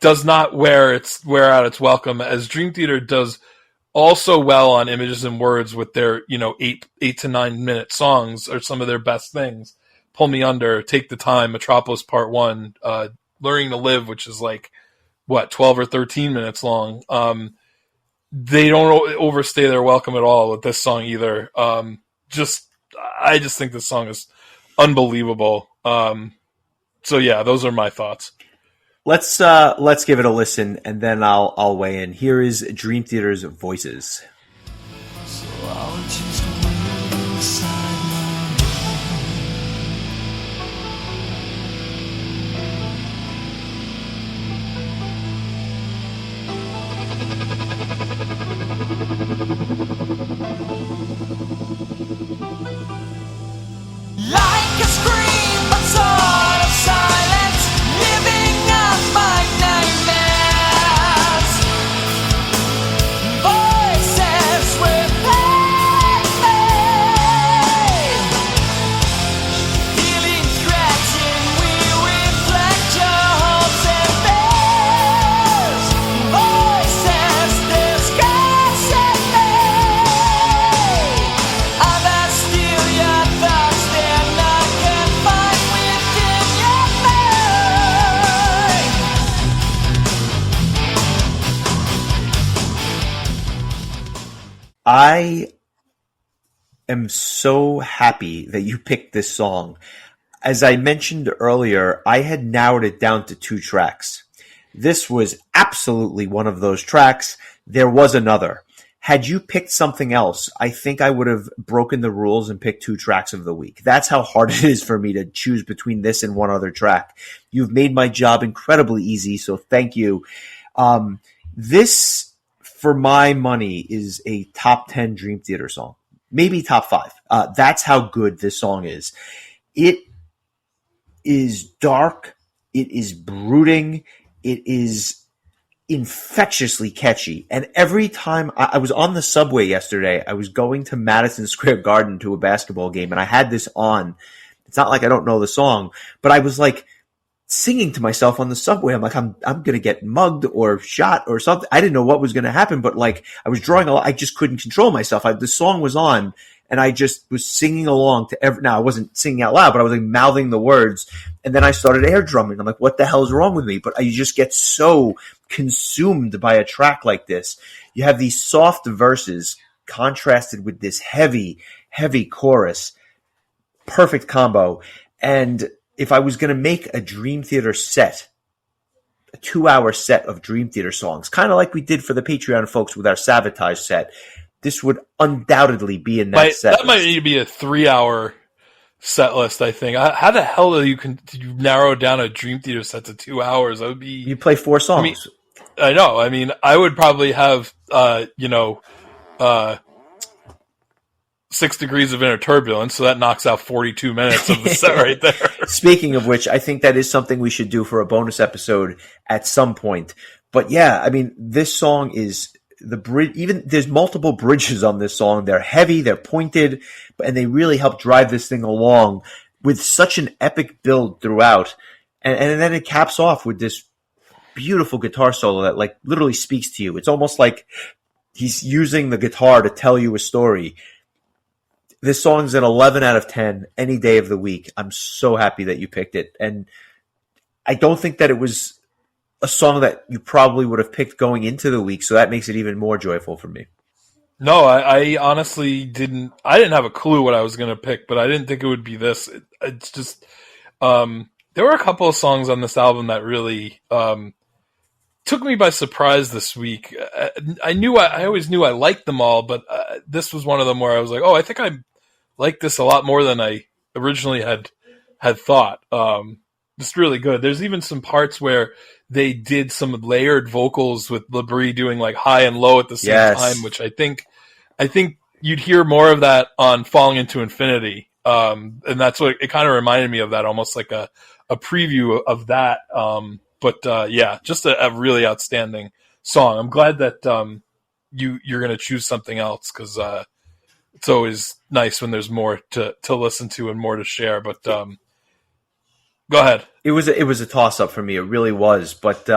does not wear out its welcome, as Dream Theater does also well on Images and Words with their 8 to 9 minute songs are some of their best things. Pull Me Under, Take the Time, Metropolis Part 1, Learning to Live, which is like 12 or 13 minutes long. They don't overstay their welcome at all with this song either. I just think this song is unbelievable. So yeah, those are my thoughts. Let's give it a listen, and then I'll weigh in. Here is Dream Theater's Voices. So I'll choose to wait inside my room. Like a scream, but sort of silence, living out my nightmares. Voices replace me, healing cracks in we reflect your hopes and fears. Voices discussing me, others steal your thoughts, they're not confined within your mind. I am so happy that you picked this song. As I mentioned earlier, I had narrowed it down to 2 tracks. This was absolutely one of those tracks. There was another. Had you picked something else, I think I would have broken the rules and picked 2 tracks of the week. That's how hard it is for me to choose between this and one other track. You've made my job incredibly easy, so thank you. This, for my money, is a top 10 Dream Theater song. Maybe top 5. That's how good this song is. It is dark. It is brooding. It is infectiously catchy. And every time I was on the subway yesterday, I was going to Madison Square Garden to a basketball game, and I had this on. It's not like I don't know the song, but I was like singing to myself on the subway. I'm like, I'm going to get mugged or shot or something. I didn't know what was going to happen, but like I was drawing I just couldn't control myself. The song was on, and I just was singing along to now I wasn't singing out loud, but I was like mouthing the words. And then I started air drumming. I'm like, what the hell is wrong with me? But you just get so consumed by a track like this. You have these soft verses contrasted with this heavy, heavy chorus. Perfect combo. And if I was going to make a Dream Theater set, a 2-hour set of Dream Theater songs, kind of like we did for the Patreon folks with our Savatage set, this would undoubtedly be in that set. That might need to be a 3-hour set list, I think. How the hell do you narrow down a Dream Theater set to 2 hours? That would be. You play 4 songs. I know. I mean, I would probably have, 6 Degrees of Inner Turbulence, so that knocks out 42 minutes of the set right there. Speaking of which, I think that is something we should do for a bonus episode at some point. But yeah, I mean, this song is the bridge. Even there's multiple bridges on this song. They're heavy, they're pointed, and they really help drive this thing along with such an epic build throughout. And then it caps off with this beautiful guitar solo that like literally speaks to you. It's almost like he's using the guitar to tell you a story. This song's an 11 out of 10 any day of the week. I'm so happy that you picked it. And I don't think that it was a song that you probably would have picked going into the week, so that makes it even more joyful for me. No, I honestly didn't. I didn't have a clue what I was going to pick, but I didn't think it would be this. It's just there were a couple of songs on this album that really took me by surprise this week. I always knew I liked them all, but this was one of them where I was like, oh, I think I like this a lot more than I originally had thought. just really good. There's even some parts where they did some layered vocals with Labrie doing like high and low at the same Yes. time, which I think you'd hear more of that on Falling into Infinity. And that's what it kind of reminded me of, that almost like a preview of that. Yeah, just a really outstanding song. I'm glad that you're going to choose something else, because it's always nice when there's more to listen to and more to share. But go ahead. It was a toss up for me. It really was. But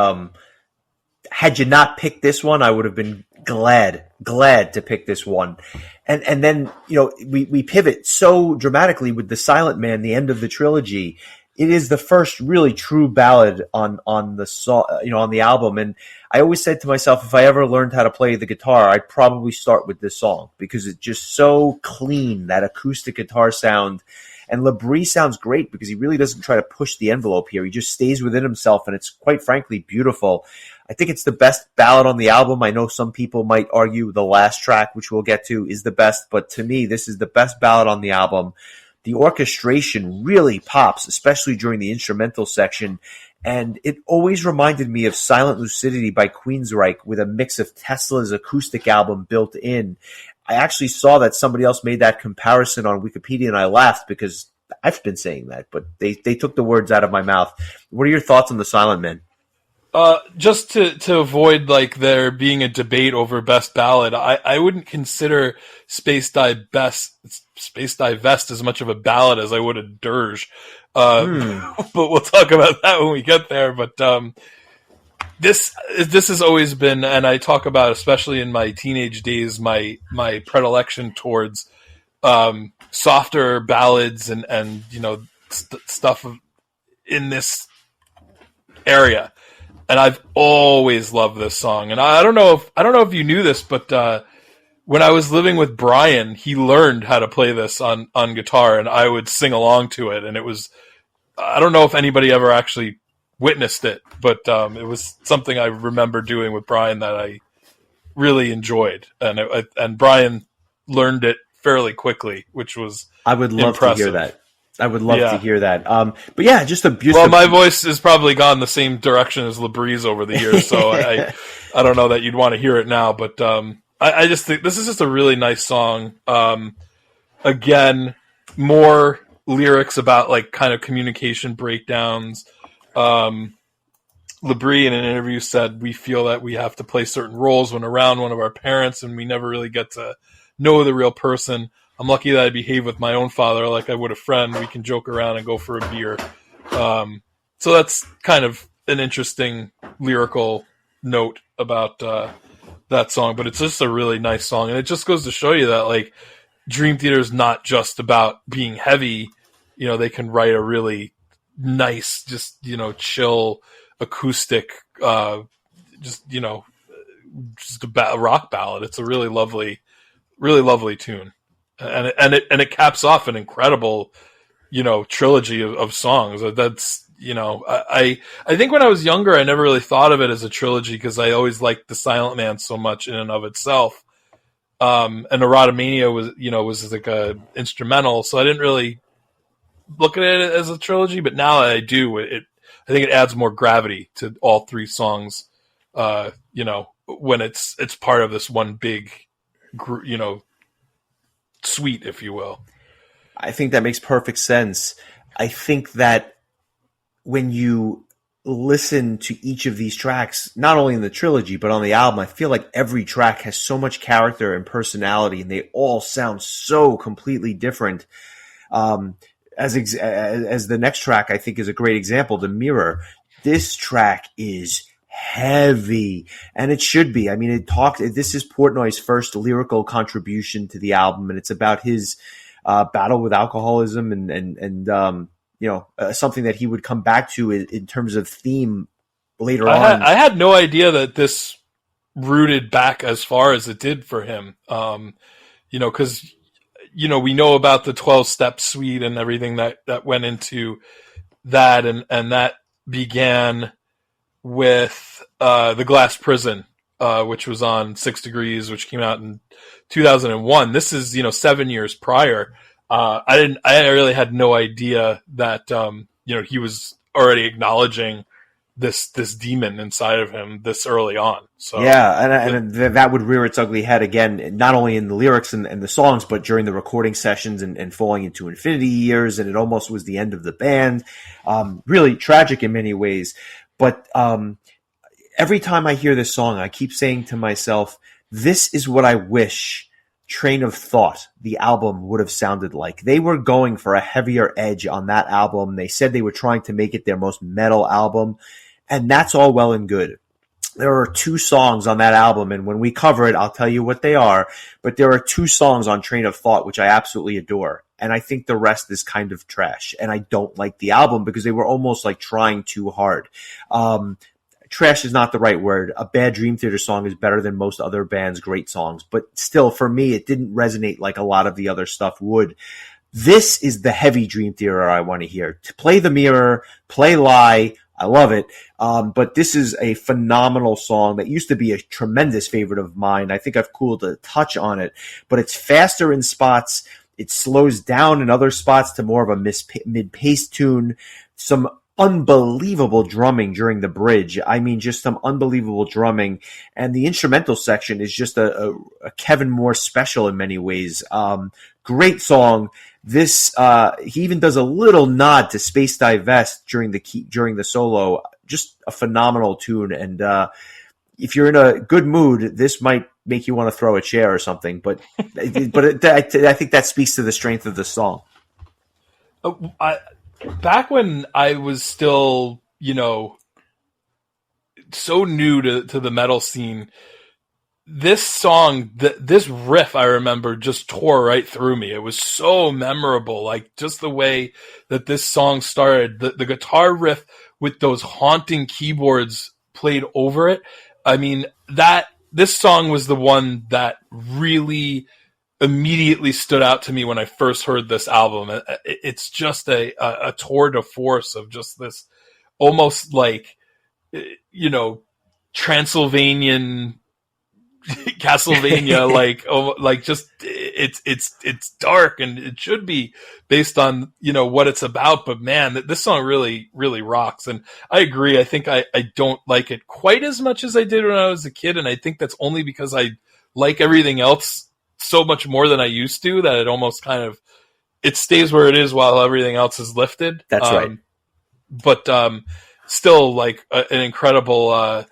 had you not picked this one, I would have been glad to pick this one. And then, we pivot so dramatically with The Silent Man, the end of the trilogy. It is the first really true ballad on the album. And I always said to myself, if I ever learned how to play the guitar, I'd probably start with this song, because it's just so clean, that acoustic guitar sound. And Labrie sounds great because he really doesn't try to push the envelope here. He just stays within himself, and it's quite frankly beautiful. I think it's the best ballad on the album. I know some people might argue the last track, which we'll get to, is the best, but to me, this is the best ballad on the album. The orchestration really pops, especially during the instrumental section, and it always reminded me of Silent Lucidity by Queensryche with a mix of Tesla's acoustic album built in. I actually saw that somebody else made that comparison on Wikipedia, and I laughed because I've been saying that, but they took the words out of my mouth. What are your thoughts on The Silent Man? Just to avoid like there being a debate over best ballad, I wouldn't consider Space Divest as much of a ballad as I would a dirge. But we'll talk about that when we get there. But this has always been, and I talk about, especially in my teenage days, my predilection towards softer ballads and stuff in this area. And I've always loved this song. And I don't know if you knew this, but when I was living with Brian, he learned how to play this on guitar, and I would sing along to it. And it was, I don't know if anybody ever actually witnessed it, but it was something I remember doing with Brian that I really enjoyed. And Brian learned it fairly quickly, which was I would love impressive. to hear that. I would love to hear that. But yeah, just a beautiful. Well, my voice has probably gone the same direction as Labrie's over the years, so I don't know that you'd want to hear it now. But I just think this is just a really nice song. Again, more lyrics about like kind of communication breakdowns. Labrie in an interview said, "We feel that we have to play certain roles when around one of our parents, and we never really get to know the real person. I'm lucky that I behave with my own father like I would a friend. We can joke around and go for a beer." So that's kind of an interesting lyrical note about that song, but it's just a really nice song. And it just goes to show you that like Dream Theater is not just about being heavy. They can write a really nice, just, chill acoustic, just a rock ballad. It's a really lovely tune. And it caps off an incredible, trilogy of songs. That's, I think when I was younger, I never really thought of it as a trilogy because I always liked The Silent Man so much in and of itself. And Erotomania was like a instrumental, so I didn't really look at it as a trilogy. But now I do. I think it adds more gravity to all three songs. When it's part of this one big, suite, if you will. I think that makes perfect sense. I think that when you listen to each of these tracks, not only in the trilogy, but on the album, I feel like every track has so much character and personality, and they all sound so completely different. As the next track, I think, is a great example, The Mirror. This track is heavy, and it should be. I mean, this is Portnoy's first lyrical contribution to the album, and it's about his battle with alcoholism and something that he would come back to in terms of theme later on. I had no idea that this rooted back as far as it did for him. Because we know about the 12-step suite and everything that went into that, and that began with The Glass Prison, which was on 6 Degrees, which came out in 2001. This is 7 years prior. I really had no idea that he was already acknowledging this demon inside of him this early on. So yeah, and that would rear its ugly head again, not only in the lyrics and the songs, but during the recording sessions and falling into infinity years, and it almost was the end of the band. Really tragic in many ways. But every time I hear this song, I keep saying to myself, this is what I wish Train of Thought, the album, would have sounded like. They were going for a heavier edge on that album. They said they were trying to make it their most metal album, and that's all well and good. There are 2 songs on that album, and when we cover it, I'll tell you what they are, but there are 2 songs on Train of Thought which I absolutely adore, and I think the rest is kind of trash, and I don't like the album because they were almost like trying too hard. Trash is not the right word. A bad Dream Theater song is better than most other bands' great songs, but still, for me, it didn't resonate like a lot of the other stuff would. This is the heavy Dream Theater I want to hear. To Play the Mirror, Play Lie, I love it. But this is a phenomenal song that used to be a tremendous favorite of mine. I think I've cooled a touch on it, but it's faster in spots. It slows down in other spots to more of a mid-paced tune. Some unbelievable drumming during the bridge. I mean, just some unbelievable drumming. And the instrumental section is just a Kevin Moore special in many ways. Great song. This, he even does a little nod to Space Divest during the solo. Just a phenomenal tune. And, if you're in a good mood, this might make you want to throw a chair or something. But, I think that speaks to the strength of the song. Back when I was still, so new to the metal scene, this song, this riff, I remember, just tore right through me. It was so memorable, like just the way that this song started, the guitar riff with those haunting keyboards played over it. I mean, this song was the one that really immediately stood out to me when I first heard this album. It's just a tour de force of just this almost like, Transylvanian Castlevania, like just it's dark, and it should be based on what it's about. But man, this song really really rocks, and I agree. I think I don't like it quite as much as I did when I was a kid, and I think that's only because I like everything else so much more than I used to, that it almost kind of it stays where it is while everything else is lifted. That's right. But still, like an incredible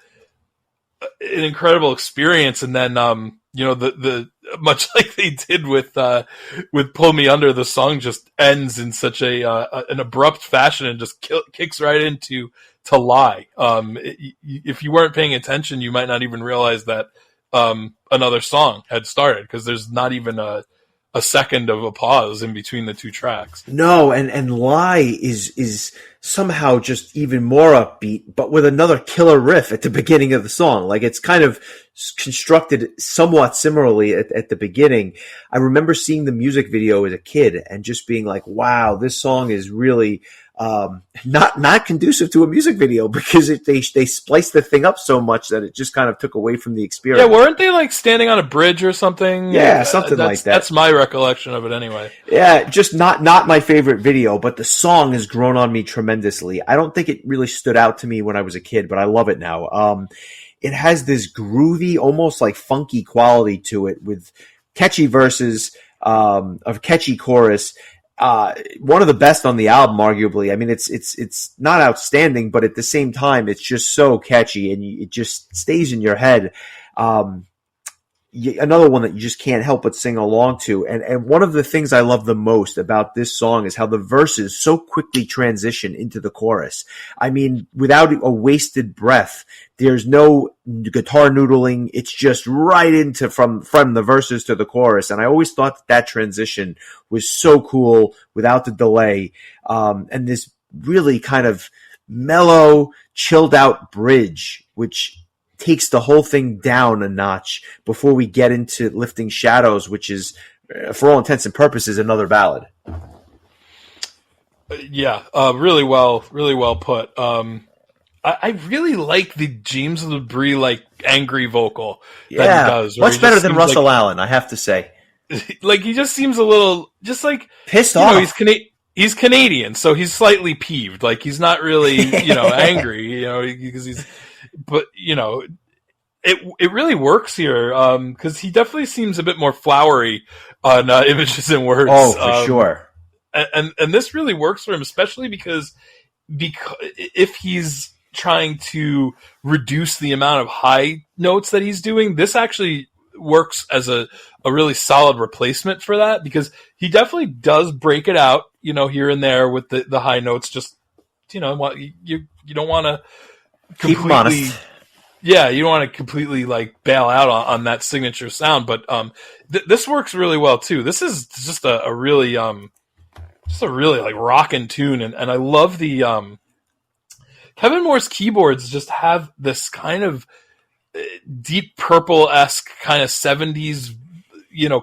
experience. And then the much like they did with Pull Me Under, the song just ends in such an abrupt fashion and just kicks right into Lie. If you weren't paying attention, you might not even realize that another song had started, because there's not even a second of a pause in between the 2 tracks. No, and Lie is somehow just even more upbeat, but with another killer riff at the beginning of the song. Like, it's kind of constructed somewhat similarly at the beginning. I remember seeing the music video as a kid and just being like, wow, this song is really not conducive to a music video, because they spliced the thing up so much that it just kind of took away from the experience. Yeah, weren't they like standing on a bridge or something? Yeah, something like that. That's my recollection of it anyway. Yeah, just not my favorite video, but the song has grown on me tremendously. I don't think it really stood out to me when I was a kid, but I love it now. It has this groovy, almost like funky quality to it, with catchy verses, a catchy chorus. One of the best on the album, arguably. I mean, it's not outstanding, but at the same time, it's just so catchy, and it just stays in your head. Another one that you just can't help but sing along to. And one of the things I love the most about this song is how the verses so quickly transition into the chorus. I mean, without a wasted breath, there's no guitar noodling. It's just right into from the verses to the chorus. And I always thought that transition was so cool without the delay. And this really kind of mellow, chilled out bridge, which takes the whole thing down a notch before we get into Lifting Shadows, which is, for all intents and purposes, another ballad. Yeah, really well put. I really like the James LaBrie like angry vocal that he does. Much better than Russell Allen, I have to say. Like, he just seems a little just like pissed off. He's Canadian. he's Canadian, so he's slightly peeved. Like he's not really, angry, because but it really works here. Cause he definitely seems a bit more flowery on Images and Words. Oh, for sure. And this really works for him, especially because if he's trying to reduce the amount of high notes that he's doing, this actually works as a really solid replacement for that, because he definitely does break it out, here and there with the high notes. Just, you don't want to Keep him honest. Yeah, you don't want to completely like bail out on that signature sound, but this works really well too. This is just a really like rockin' tune, and I love the Kevin Moore's keyboards just have this kind of Deep Purple-esque kind of 70s,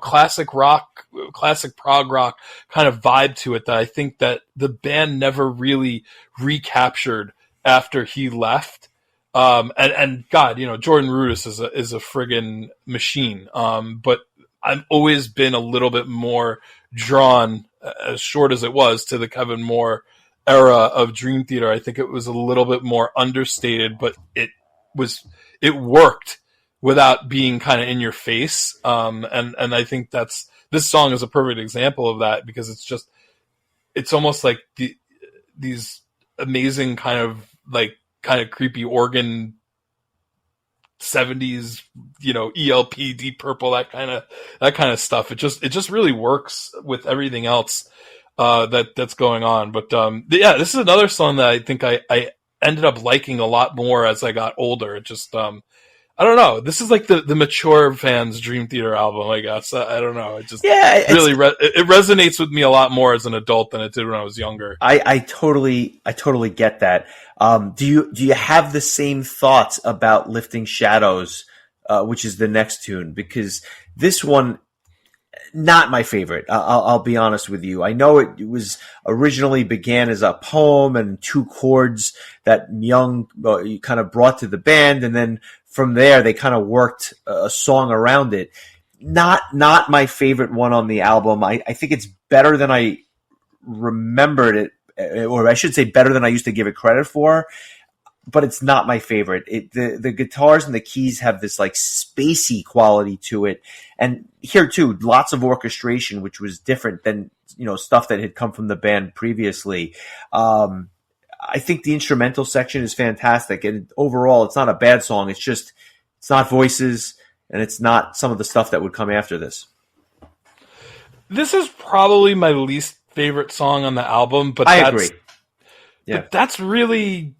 classic rock, classic prog rock kind of vibe to it that I think that the band never really recaptured after he left. And God, Jordan Rudess is a friggin' machine. But I've always been a little bit more drawn, as short as it was, to the Kevin Moore era of Dream Theater. I think it was a little bit more understated, but it worked without being kind of in your face. And I think this song is a perfect example of that, because it's almost like these amazing kind of creepy organ 70s, ELP, Deep Purple, that kind of stuff. It just really works with everything else that's going on. But this is another song that I think I ended up liking a lot more as I got older. It just I don't know. This is like the mature fans' Dream Theater album, I guess. I don't know. It just really it resonates with me a lot more as an adult than it did when I was younger. I totally get that. Do you have the same thoughts about Lifting Shadows, which is the next tune? Because this one, not my favorite. I'll be honest with you. I know it was originally began as a poem and 2 chords that Young kind of brought to the band, and then from there they kind of worked a song around it. Not my favorite one on the album. I think it's better than I remembered it, or I should say better than I used to give it credit for. But it's not my favorite. The guitars and the keys have this like spacey quality to it, and here too, lots of orchestration, which was different than stuff that had come from the band previously. I think the instrumental section is fantastic, and overall, it's not a bad song. It's not voices, and it's not some of the stuff that would come after this. This is probably my least favorite song on the album, but I agree. Yeah, but that's really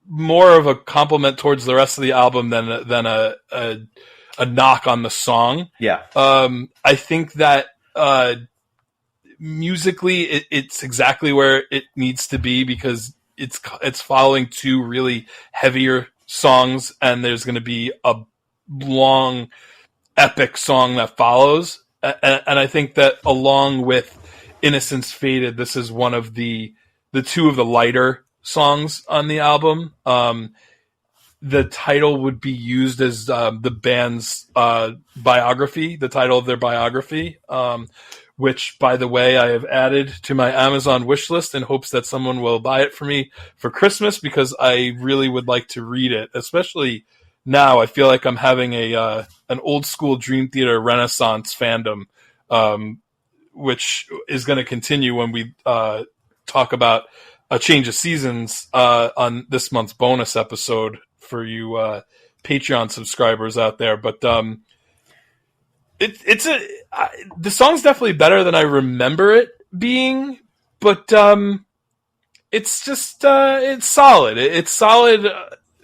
more of a compliment towards the rest of the album than a knock on the song. Yeah. I think that musically it's exactly where it needs to be, because it's following 2 really heavier songs, and there's going to be a long epic song that follows. And I think that along with Innocence Faded, this is one of the 2 of the lighter songs on the album. The title would be used as the band's biography, the title of their biography, which, by the way, I have added to my Amazon wish list in hopes that someone will buy it for me for Christmas, because I really would like to read it, especially now. I feel like I'm having an old school Dream Theater Renaissance fandom, which is going to continue when we talk about A Change of Seasons on this month's bonus episode for you Patreon subscribers out there. But the song's definitely better than I remember it being, but it's just it's solid. It's solid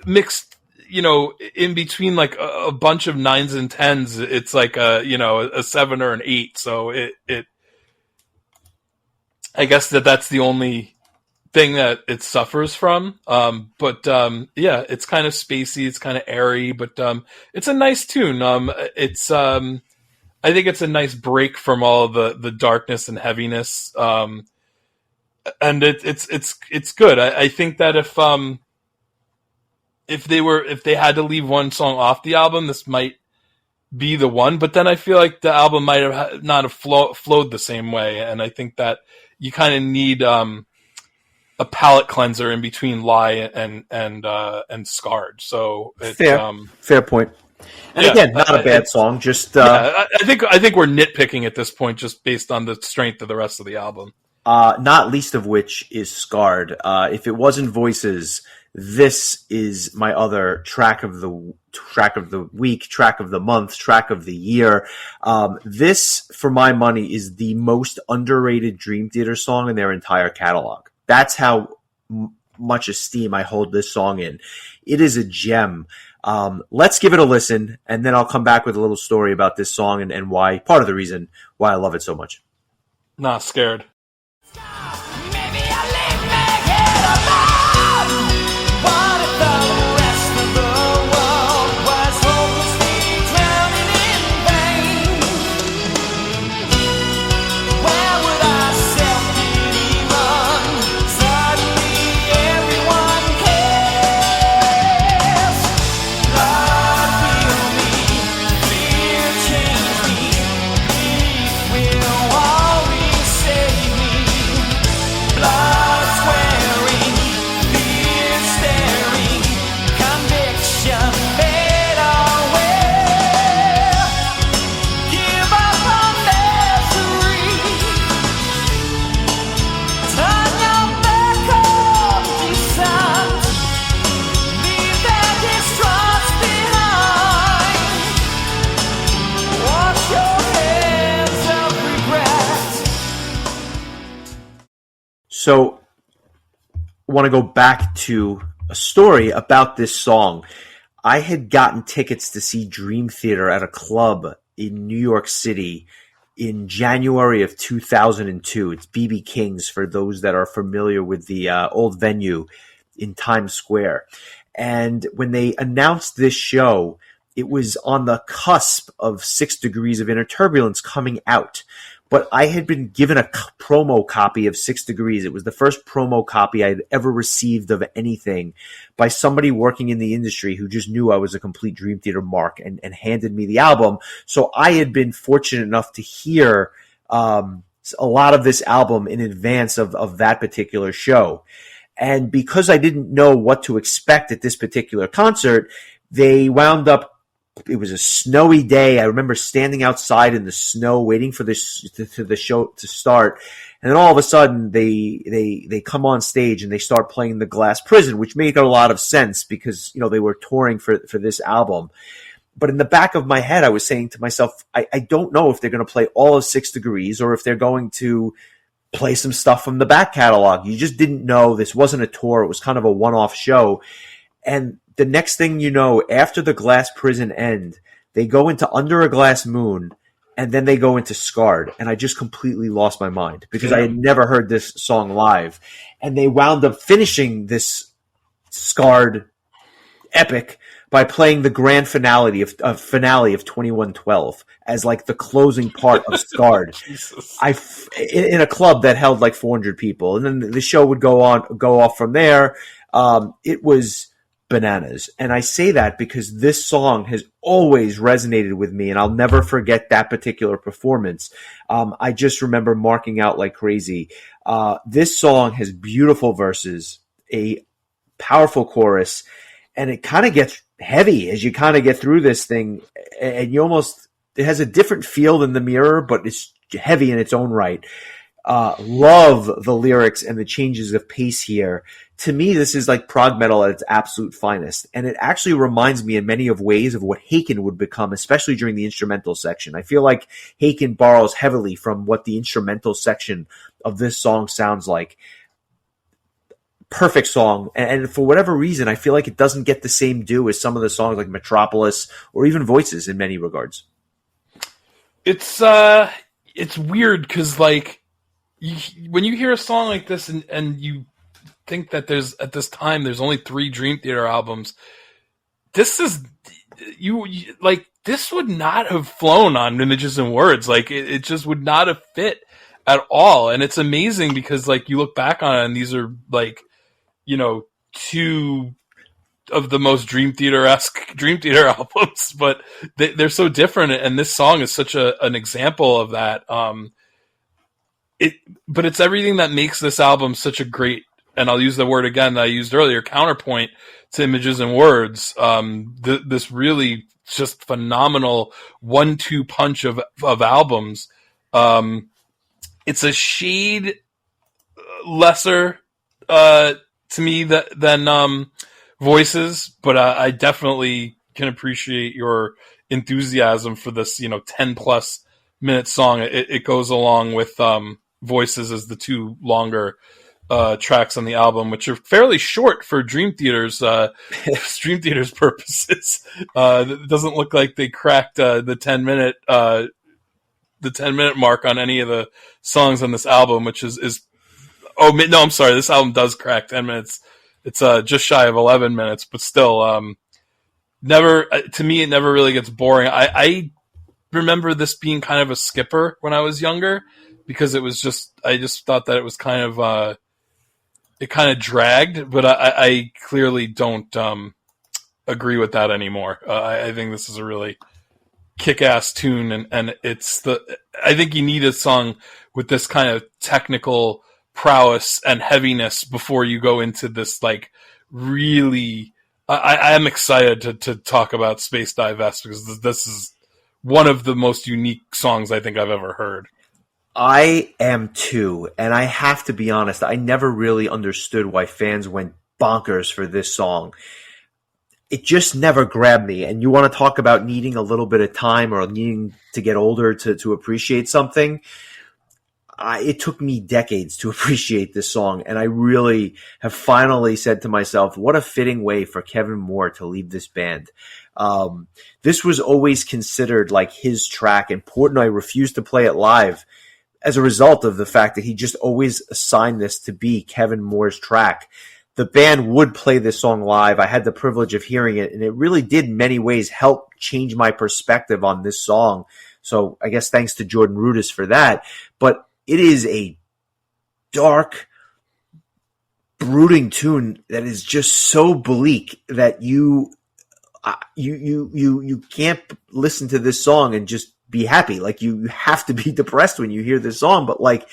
mixed, in between like a bunch of 9s and 10s. It's like a 7 or an 8. So it I guess that's the only thing that it suffers from. But it's kind of spacey, it's kind of airy, but it's a nice tune. I think it's a nice break from all of the darkness and heaviness. And it's good. I think that if they had to leave one song off the album, this might be the one, but then I feel like the album might not have flowed the same way. And I think that you kind of need a palate cleanser in between Lie and Scarred. So it's, fair point. And again, not a bad song. Just I think we're nitpicking at this point, just based on the strength of the rest of the album. Not least of which is Scarred. If it wasn't Voices, this is my other track of the week, track of the month, track of the year. This, for my money, is the most underrated Dream Theater song in their entire catalog. That's how much esteem I hold this song in. It is a gem. Let's give it a listen, and then I'll come back with a little story about this song and why, part of the reason why I love it so much. Not Scared. Maybe I leave my head alone. What if the rest of the world was hopelessly drowning in vain? Where would our self-pity run? Suddenly everyone cares. Love heal me, fear change me, grief will always save me. Blood swearing, fear staring, conviction fade away. Give up on misery, turn your back on dissent, leave that distrust behind. Wash your hands of regret. So, I want to go back to a story about this song. I had gotten tickets to see Dream Theater at a club in New York City in January of 2002. It's BB King's, for those that are familiar with the old venue in Times Square. And when they announced this show, it was on the cusp of 6 Degrees of Inner Turbulence coming out. But I had been given a promo copy of 6 Degrees. It was the first promo copy I had ever received of anything by somebody working in the industry who just knew I was a complete Dream Theater mark and handed me the album. So I had been fortunate enough to hear a lot of this album in advance of that particular show. And because I didn't know what to expect at this particular concert, they wound up, it was a snowy day. I remember standing outside in the snow waiting for the show to start. And then all of a sudden they come on stage and they start playing The Glass Prison, which made a lot of sense because, you know, they were touring for this album. But in the back of my head, I was saying to myself, I don't know if they're going to play all of 6 Degrees or if they're going to play some stuff from the back catalog. You just didn't know. This wasn't a tour. It was kind of a one-off show. And the next thing you know, after The Glass Prison end, they go into Under a Glass Moon, and then they go into Scarred. And I just completely lost my mind because I had never heard this song live. And they wound up finishing this Scarred epic by playing the grand finale of 2112 as like the closing part of Scarred. In a club that held like 400 people. And then the show would go off from there. It was bananas. And I say that because this song has always resonated with me and I'll never forget that particular performance. I just remember marking out like crazy. This song has beautiful verses, a powerful chorus, and it kind of gets heavy as you kind of get through this thing, and it has a different feel than The Mirror, but it's heavy in its own right. Love the lyrics and the changes of pace here. To me, this is like prog metal at its absolute finest. And it actually reminds me in many of ways of what Haken would become, especially during the instrumental section. I feel like Haken borrows heavily from what the instrumental section of this song sounds like. Perfect song. And for whatever reason, I feel like it doesn't get the same due as some of the songs like Metropolis or even Voices in many regards. It's weird because like when you hear a song like this and you think that there's at this time there's only 3 Dream Theater albums, this is you like this would not have flown on Images and Words. Like it just would not have fit at all. And it's amazing because like you look back on it and these are like, you know, 2 of the most Dream Theater-esque Dream Theater albums, but they're so different. And this song is such an example of that. but it's everything that makes this album such a great, and I'll use the word again that I used earlier, counterpoint to Images and Words. This really just phenomenal 1-2 punch of albums. It's a shade lesser to me than Voices, but I definitely can appreciate your enthusiasm for this 10 plus minute song. It goes along with Voices as the two longer tracks on the album, which are fairly short for Dream Theater's purposes. It doesn't look like they cracked the 10-minute mark on any of the songs on this album, which is oh no, I'm sorry, this album does crack 10 minutes. It's just shy of 11 minutes, but still, never, to me, it never really gets boring. I remember this being kind of a skipper when I was younger, because it was I just thought that it was kind of, it kind of dragged, but I clearly don't agree with that anymore. I think this is a really kick-ass tune, and I think you need a song with this kind of technical prowess and heaviness before you go into this, like, really. I am excited to talk about Space Divest, because this is one of the most unique songs I think I've ever heard. I am too, and I have to be honest, I never really understood why fans went bonkers for this song. It just never grabbed me, and you want to talk about needing a little bit of time or needing to get older to appreciate something. It took me decades to appreciate this song, and I really have finally said to myself, what a fitting way for Kevin Moore to leave this band. This was always considered like his track, and Portnoy refused to play it live as a result of the fact that he just always assigned this to be Kevin Moore's track. The band would play this song live. I had the privilege of hearing it, and it really did in many ways help change my perspective on this song. So I guess thanks to Jordan Rudess for that. But it is a dark, brooding tune that is just so bleak that you can't listen to this song and just be happy. Like, you have to be depressed when you hear this song, but like,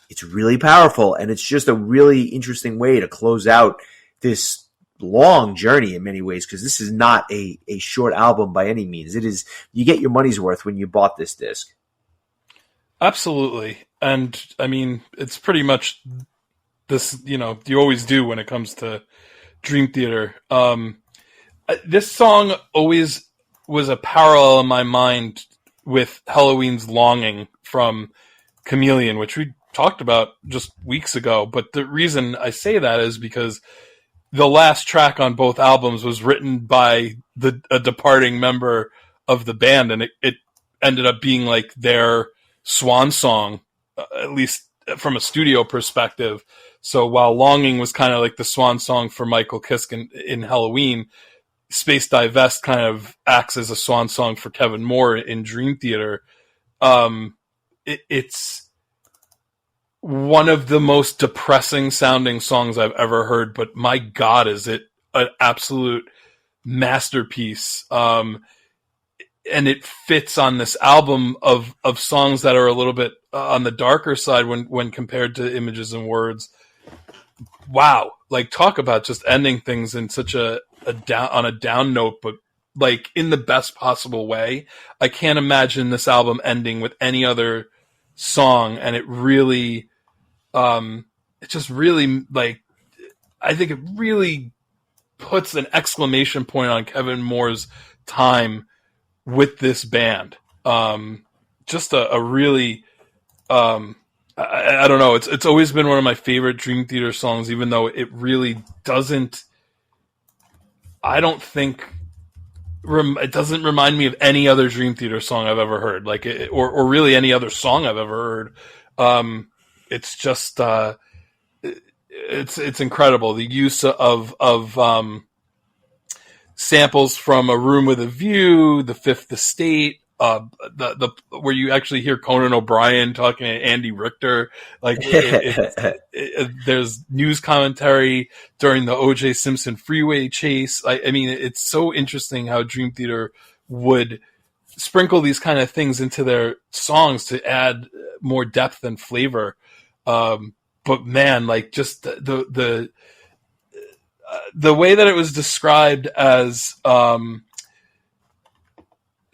it's really powerful, and it's just a really interesting way to close out this long journey in many ways, because this is not a short album by any means. It is, you get your money's worth when you bought this disc. Absolutely. And I mean, it's pretty much this, you always do when it comes to Dream Theater. This song always was a parallel in my mind with Helloween's Longing from Chameleon, which we talked about just weeks ago. But the reason I say that is because the last track on both albums was written by a departing member of the band, and it ended up being like their swan song, at least from a studio perspective. So while Longing was kind of like the swan song for Michael Kiske in Helloween, Space Divest kind of acts as a swan song for Kevin Moore in Dream Theater. It's one of the most depressing sounding songs I've ever heard, but my God, is it an absolute masterpiece. And it fits on this album of songs that are a little bit on the darker side when compared to Images and Words. Wow. Like, talk about just ending things in such a down note, but like in the best possible way. I can't imagine this album ending with any other song. And it really, it just really, like, I think it really puts an exclamation point on Kevin Moore's time with this band. Just a really, I don't know. It's always been one of my favorite Dream Theater songs, even though it really doesn't, I don't think, it doesn't remind me of any other Dream Theater song I've ever heard, like, or really any other song I've ever heard. It's just, it's incredible. The use of samples from A Room with a View, The Fifth Estate, the where you actually hear Conan O'Brien talking to Andy Richter, like there's news commentary during the O.J. Simpson freeway chase. I mean, it's so interesting how Dream Theater would sprinkle these kind of things into their songs to add more depth and flavor. But man, like just the way that it was described as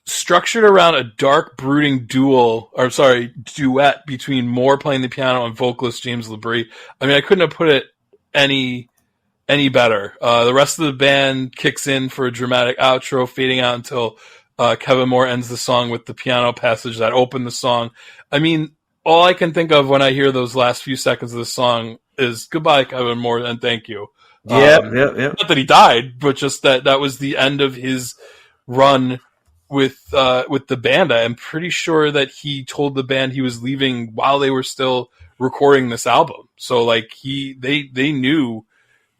structured around a dark, brooding duet between Moore playing the piano and vocalist James LaBrie. I mean, I couldn't have put it any better. The rest of the band kicks in for a dramatic outro, fading out until Kevin Moore ends the song with the piano passage that opened the song. I mean, all I can think of when I hear those last few seconds of the song is goodbye, Kevin Moore, and thank you. Yeah. Not that he died, but just that was the end of his run with the band. I'm pretty sure that he told the band he was leaving while they were still recording this album. So like they knew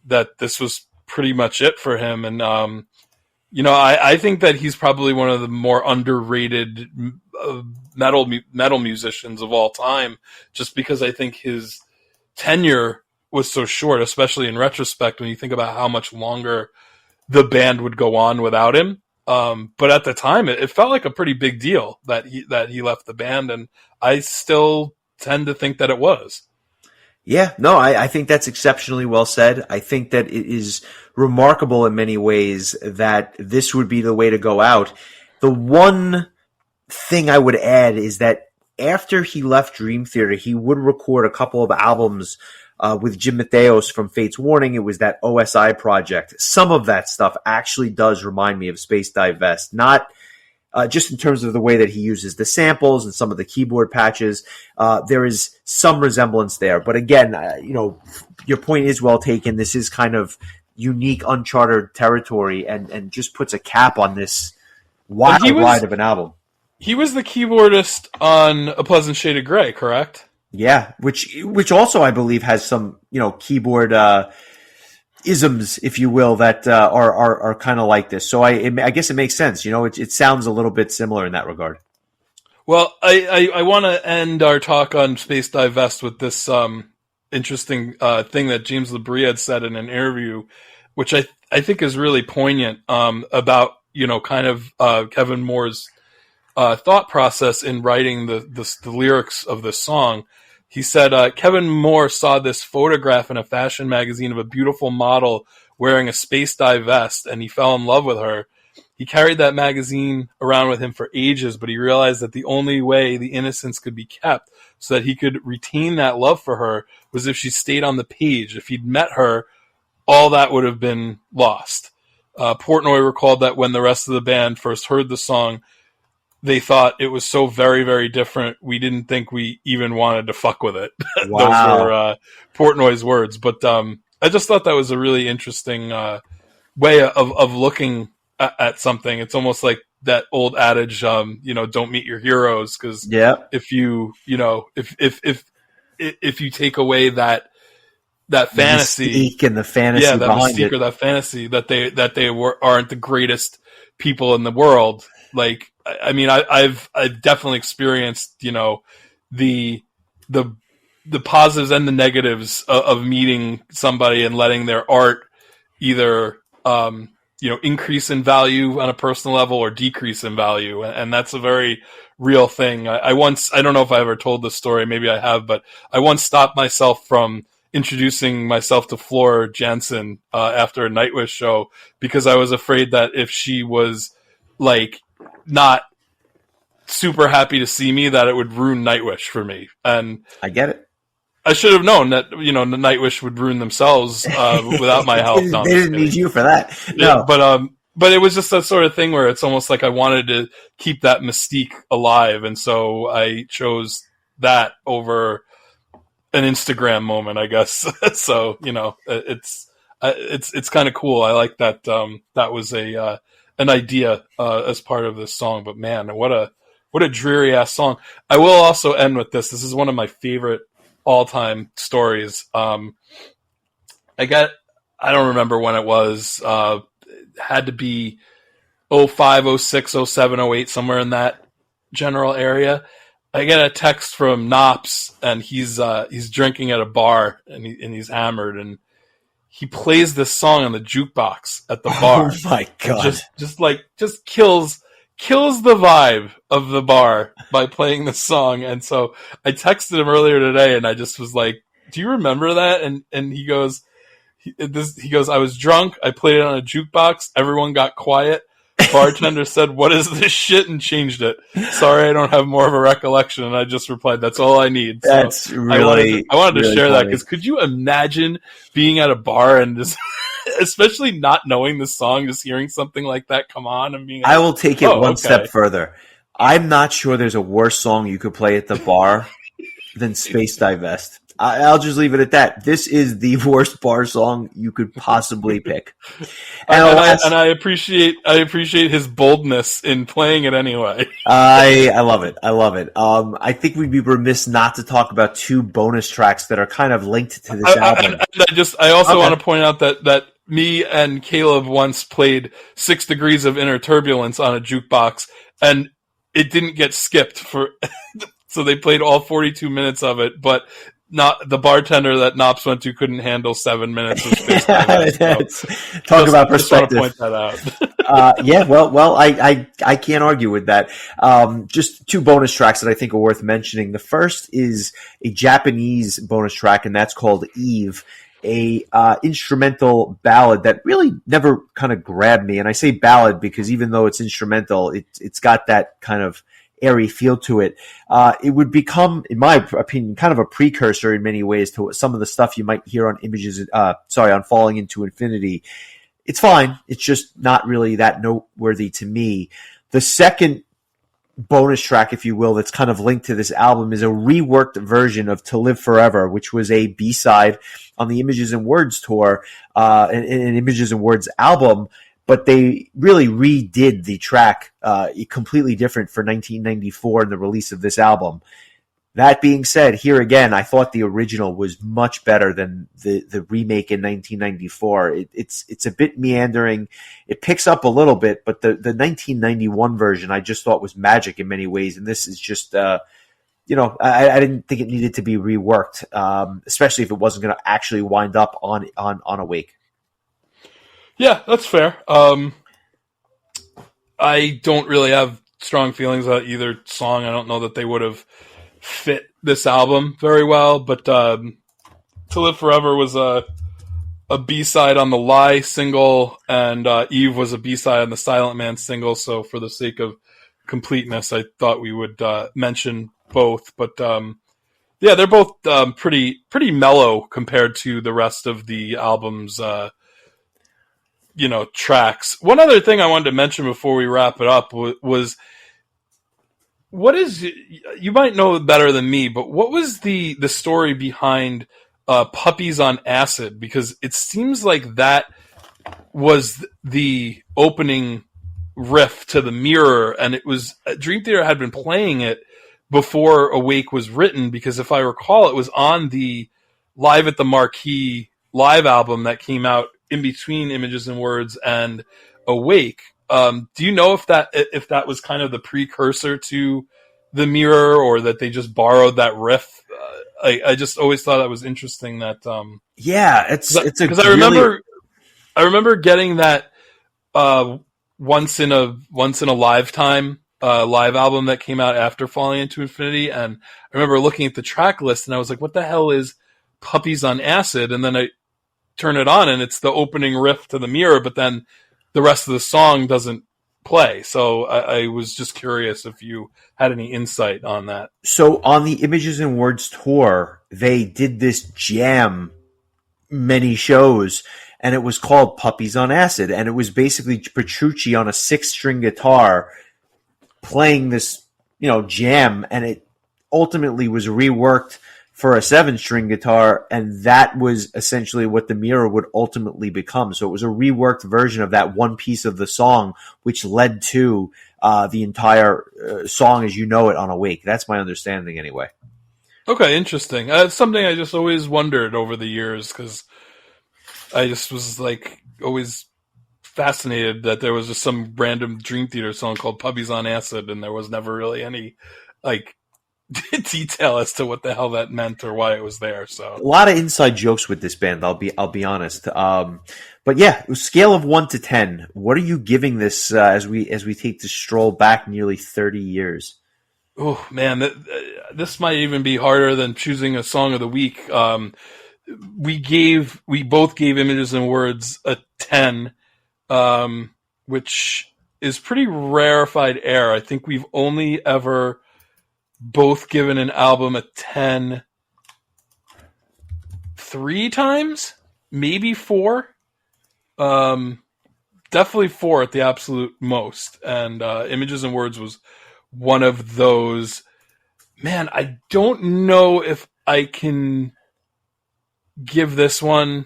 that this was pretty much it for him. And I think that he's probably one of the more underrated metal musicians of all time, just because I think his tenure was so short, especially in retrospect when you think about how much longer the band would go on without him. But at the time, it felt like a pretty big deal that he left the band, and I still tend to think that it was. Yeah, no, I think that's exceptionally well said. I think that it is remarkable in many ways that this would be the way to go out. The one thing I would add is that after he left Dream Theater, he would record a couple of albums with Jim Matheos from Fate's Warning. It was that OSI project. Some of that stuff actually does remind me of Space Dive Vest, not just in terms of the way that he uses the samples and some of the keyboard patches. There is some resemblance there. But again, your point is well taken. This is kind of unique, uncharted territory and just puts a cap on this wild ride of an album. He was the keyboardist on A Pleasant Shade of Grey, correct? Yeah, which also I believe has some keyboard isms, if you will, that are kind of like this. So I guess it makes sense. It sounds a little bit similar in that regard. Well, I want to end our talk on Space Dive Vest with this interesting thing that James LaBrie had said in an interview, which I think is really poignant about kind of Kevin Moore's thought process in writing the lyrics of this song. He said, Kevin Moore saw this photograph in a fashion magazine of a beautiful model wearing a space dive vest, and he fell in love with her. He carried that magazine around with him for ages, but he realized that the only way the innocence could be kept so that he could retain that love for her was if she stayed on the page. If he'd met her, all that would have been lost. Portnoy recalled that when the rest of the band first heard the song, they thought it was so very, very different, we didn't think we even wanted to fuck with it. Wow. Those were Portnoy's words. But I just thought that was a really interesting way of looking at something. It's almost like that old adage, don't meet your heroes, because if you if you take away that fantasy, mystique and the fantasy, that behind mystique it, or that fantasy that they aren't the greatest people in the world. Like, I mean, I've definitely experienced, the positives and the negatives of meeting somebody and letting their art either, increase in value on a personal level or decrease in value. And that's a very real thing. I don't know if I ever told this story, maybe I have, but I once stopped myself from introducing myself to Flora Jansen after a Nightwish show because I was afraid that if she was like not super happy to see me, that it would ruin Nightwish for me. And I get it. I should have known that, the Nightwish would ruin themselves without my help. They didn't need you for that. No. Yeah, but it was just that sort of thing where it's almost like I wanted to keep that mystique alive, and so I chose that over an Instagram moment, I guess. So it's kind of cool. I like that. That was an idea as part of this song. But man, what a dreary ass song. I will also end with this. This is one of my favorite all-time stories. I don't remember when it was. Had to be 05, 06, 07, 08, somewhere in that general area. I get a text from Knops, and he's drinking at a bar, and he's hammered, and he plays this song on the jukebox at the bar. Oh my God. Just kills kills the vibe of the bar by playing the song. And so I texted him earlier today, and I just was like, "Do you remember that?" And he goes, I was drunk. I played it on a jukebox. Everyone got quiet. Bartender said, "What is this shit?" and changed it. Sorry, I don't have more of a recollection. And I just replied, "That's all I need." So That's really. I wanted to really share that funny. because could you imagine being at a bar and just, especially not knowing the song, just hearing something like that come on and being like, I will take it "Oh, one okay." step further. I'm not sure there's a worse song you could play at the bar than Space Divest. I'll just leave it at that. This is the worst bar song you could possibly pick. And alas, I appreciate his boldness in playing it anyway. I love it. I love it. I think we'd be remiss not to talk about two bonus tracks that are kind of linked to this album. I also Okay. want to point out that me and Caleb once played 6 Degrees of Inner Turbulence on a jukebox, and it didn't get skipped for. So they played all 42 minutes of it, but not the bartender that Knops went to couldn't handle 7 minutes of Space Divest. So Talk about just want to perspective. point that out. Yeah, well, I can't argue with that. Just two bonus tracks that I think are worth mentioning. The first is a Japanese bonus track, and that's called Eve, a instrumental ballad that really never kind of grabbed me. And I say ballad because even though it's instrumental, it's got that kind of airy feel to it. It would become, in my opinion, kind of a precursor in many ways to some of the stuff you might hear on on Falling Into Infinity. It's fine. It's just not really that noteworthy to me. The second bonus track, if you will, that's kind of linked to this album is a reworked version of To Live Forever, which was a B-side on the Images and Words tour, an Images and Words album. But they really redid the track completely different for 1994 and the release of this album. That being said, here again, I thought the original was much better than the remake in 1994. It's a bit meandering. It picks up a little bit, but the 1991 version I just thought was magic in many ways. And this is just, I didn't think it needed to be reworked, especially if it wasn't going to actually wind up on Awake. Yeah, that's fair. I don't really have strong feelings about either song. I don't know that they would have fit this album very well, but To Live Forever was a B-side on the Lie single, and Eve was a B-side on the Silent Man single, so for the sake of completeness, I thought we would mention both. But yeah, they're both pretty mellow compared to the rest of the album's tracks. One other thing I wanted to mention before we wrap it up was what is, you might know better than me, but what was the story behind Puppies on Acid? Because it seems like that was the opening riff to The Mirror, and it was Dream Theater had been playing it before Awake was written, because if I recall, it was on the Live at the Marquee live album that came out in between Images and Words and Awake. Do you know if that was kind of the precursor to The Mirror, or that they just borrowed that riff? I just always thought that was interesting. That it's because I remember getting that once in a lifetime live album that came out after Falling Into Infinity, and I remember looking at the track list and I was like, "What the hell is Puppies on Acid?" And then I turn it on and it's the opening riff to The Mirror, but then the rest of the song doesn't play. So I was just curious if you had any insight on that. So on the Images and Words tour, they did this jam many shows, and it was called Puppies on Acid, and it was basically Petrucci on a 6-string guitar playing this, jam, and it ultimately was reworked for a 7-string guitar, and that was essentially what The Mirror would ultimately become. So it was a reworked version of that one piece of the song, which led to the entire song as you know it on Awake. That's my understanding anyway. Okay, interesting. It's something I just always wondered over the years, because I just was always fascinated that there was just some random Dream Theater song called Puppies on Acid, and there was never really any detail as to what the hell that meant or why it was there. A So lot of inside jokes with this band. I'll be honest. But yeah, scale of 1 to 10. What are you giving this as we take this stroll back nearly 30 years? oh man, this might even be harder than choosing a song of the week. We both gave Images and Words a 10, which is pretty rarefied air. I think we've only ever both given an album a 10 3 times, maybe 4. Definitely 4 at the absolute most. And Images and Words was one of those. Man, I don't know if I can give this one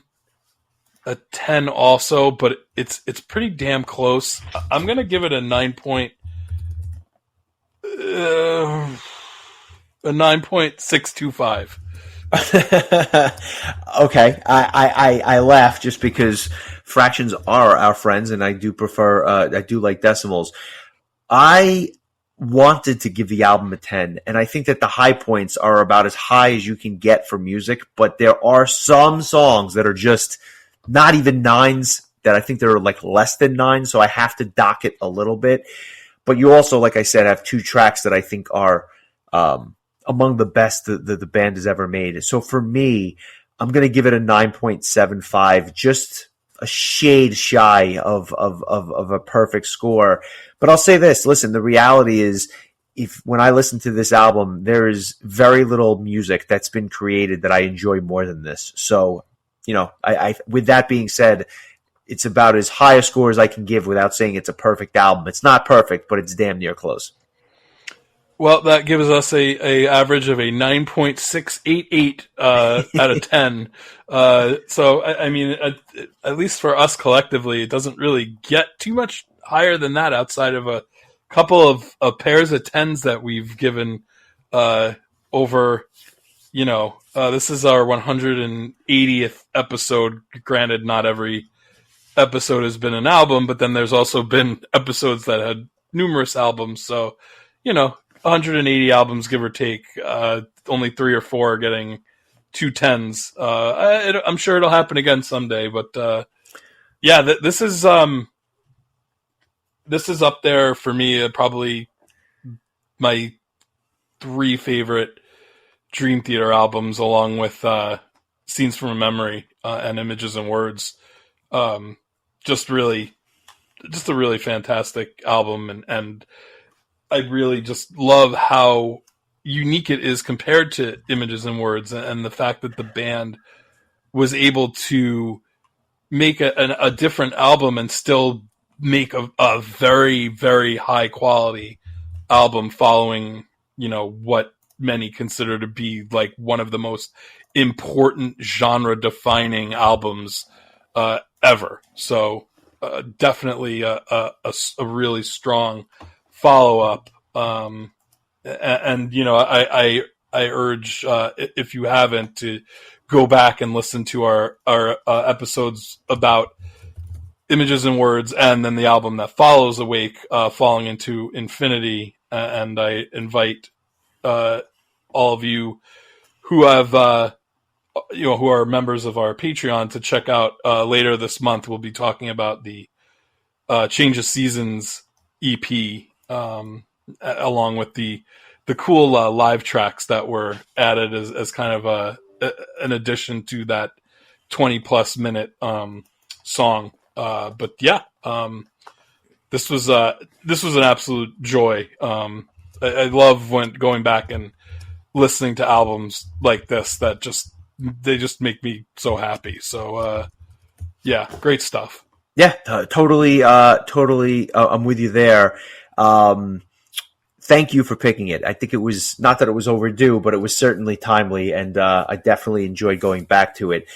a 10 also, but it's pretty damn close. I'm gonna give it a 9.625. Okay, I laugh just because fractions are our friends, and I do prefer I do like decimals. I wanted to give the album a 10, and I think that the high points are about as high as you can get for music, but there are some songs that are just not even 9s, that I think they're like less than 9, so I have to dock it a little bit. But you also, like I said, have 2 tracks that I think are among the best the band has ever made. So for me, I'm going to give it a 9.75, just a shade shy of a perfect score. But I'll say this, listen, the reality is, when I listen to this album, there is very little music that's been created that I enjoy more than this. So, I with that being said, it's about as high a score as I can give without saying it's a perfect album. It's not perfect, but it's damn near close. Well, that gives us a average of a 9.688 out of 10. So, I mean, at least for us collectively, it doesn't really get too much higher than that outside of a couple of pairs of 10s that we've given over, this is our 180th episode. Granted, not every episode has been an album, but then there's also been episodes that had numerous albums. So, 180 albums, give or take. Only 3 or 4 are getting 2 10s. I'm sure it'll happen again someday, but yeah, this is up there for me. Probably my 3 favorite Dream Theater albums, along with Scenes from a Memory and Images and Words. Just a really fantastic album, and I really just love how unique it is compared to Images and Words, and the fact that the band was able to make a different album and still make a very, very high quality album following, what many consider to be like one of the most important genre defining albums ever. So definitely a really strong follow up, and I urge if you haven't, to go back and listen to our episodes about Images and Words, and then the album that follows, Awake, Falling into Infinity. And I invite all of you who have who are members of our Patreon to check out later this month. We'll be talking about the Change of Seasons EP. Along with the cool live tracks that were added as kind of an addition to that 20+ minute song. But yeah, this was an absolute joy. I love when going back and listening to albums like this that they just make me so happy. So yeah, great stuff. Yeah, totally. I'm with you there. Thank you for picking it. I think it was not that it was overdue, but it was certainly timely, and I definitely enjoyed going back to it.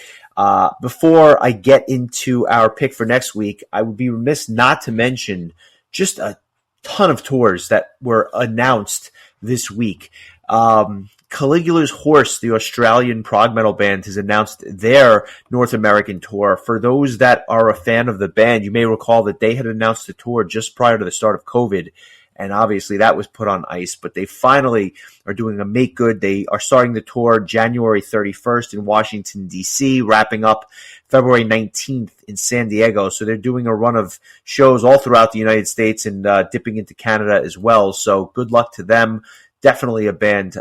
Before I get into our pick for next week, I would be remiss not to mention just a ton of tours that were announced this week. Caligula's Horse, the Australian prog metal band, has announced their North American tour. For those that are a fan of the band, you may recall that they had announced a tour just prior to the start of COVID, and obviously that was put on ice, but they finally are doing a make good. They are starting the tour January 31st in Washington, D.C., wrapping up February 19th in San Diego. So they're doing a run of shows all throughout the United States and dipping into Canada as well. So good luck to them. Definitely a band,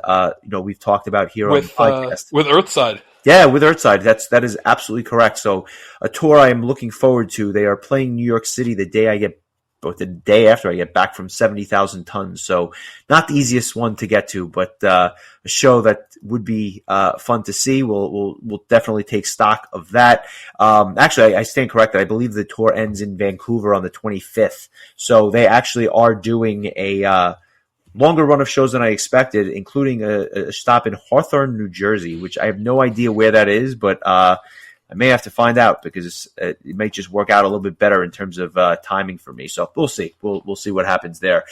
we've talked about here on the podcast. With Earthside. Yeah, with Earthside. That is absolutely correct. So a tour I am looking forward to. They are playing New York City the day after I get back from 70,000 Tons. So not the easiest one to get to, but a show that would be fun to see. We'll definitely take stock of that. Actually, I stand corrected. I believe the tour ends in Vancouver on the 25th. So they actually are doing a longer run of shows than I expected, including a stop in Hawthorne, New Jersey, which I have no idea where that is, but I may have to find out because it may just work out a little bit better in terms of timing for me. So we'll see. We'll see what happens there.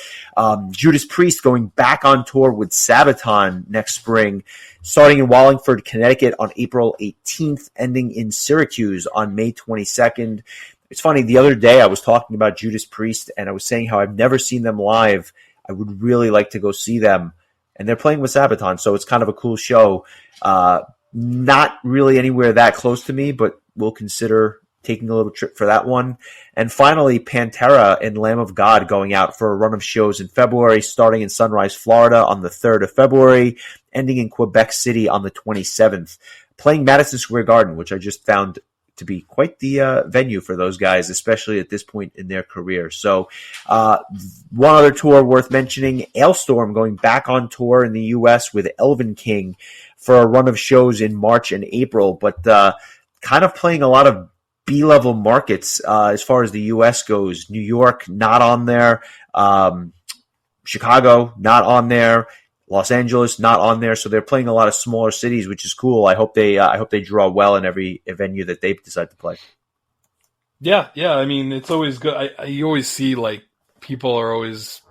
Judas Priest going back on tour with Sabaton next spring, starting in Wallingford, Connecticut on April 18th, ending in Syracuse on May 22nd. It's funny, the other day I was talking about Judas Priest and I was saying how I've never seen them live. I would really like to go see them. And they're playing with Sabaton, so it's kind of a cool show. Not really anywhere that close to me, but we'll consider taking a little trip for that one. And finally, Pantera and Lamb of God going out for a run of shows in February, starting in Sunrise, Florida on the 3rd of February, ending in Quebec City on the 27th. Playing Madison Square Garden, which I just found to be quite the venue for those guys, especially at this point in their career. So one other tour worth mentioning, Ailstorm going back on tour in the U.S. with Elven King for a run of shows in March and April, but kind of playing a lot of B-level markets as far as the U.S. goes. New York, not on there. Chicago, not on there. Los Angeles, not on there, so they're playing a lot of smaller cities, which is cool. I hope they draw well in every venue that they decide to play. Yeah. I mean, it's always good. You always see like people are always,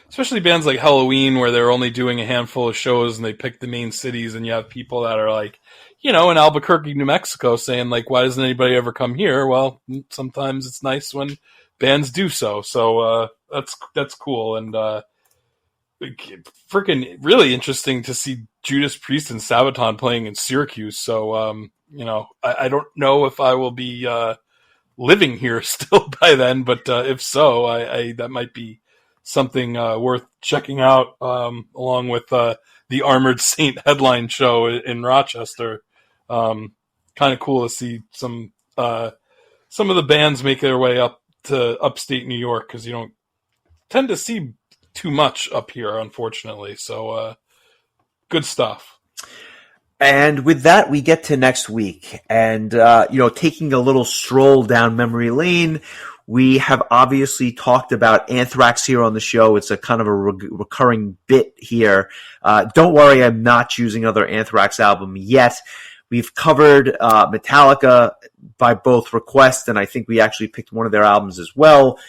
especially bands like Halloween where they're only doing a handful of shows and they pick the main cities, and you have people that are like, in Albuquerque, New Mexico, saying like, why doesn't anybody ever come here? Well, sometimes it's nice when bands do so. So that's cool, and freaking really interesting to see Judas Priest and Sabaton playing in Syracuse. So, I don't know if I will be living here still by then, but if so, I that might be something worth checking out, along with the Armored Saint headline show in Rochester. Kind of cool to see some of the bands make their way up to upstate New York, because you don't tend to see too much up here, unfortunately. So good stuff. And with that, we get to next week. And, taking a little stroll down memory lane, we have obviously talked about Anthrax here on the show. It's a kind of a recurring bit here. Don't worry, I'm not choosing another Anthrax album yet. We've covered Metallica by both request, and I think we actually picked one of their albums as well.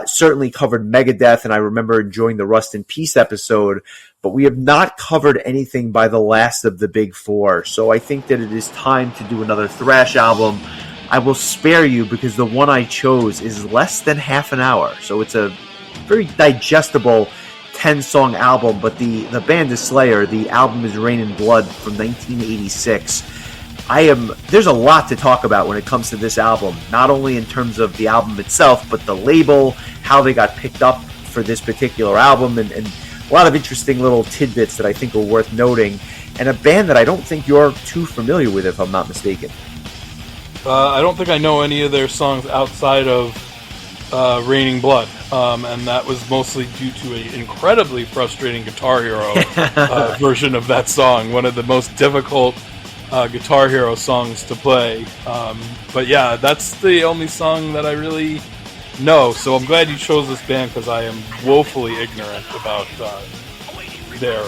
Certainly covered Megadeth, and I remember enjoying the Rust in Peace episode, but we have not covered anything by the last of the big four. So I think that it is time to do another thrash album. I will spare you because the one I chose is less than half an hour. So it's a very digestible 10-song album, but the band is Slayer. The album is Rain and Blood from 1986. There's a lot to talk about when it comes to this album, not only in terms of the album itself, but the label, how they got picked up for this particular album, and a lot of interesting little tidbits that I think are worth noting, and a band that I don't think you're too familiar with, if I'm not mistaken. I don't think I know any of their songs outside of Raining Blood, and that was mostly due to an incredibly frustrating Guitar Hero version of that song, one of the most difficult Guitar Hero songs to play. But yeah, that's the only song that I really know. So I'm glad you chose this band, because I am woefully ignorant about their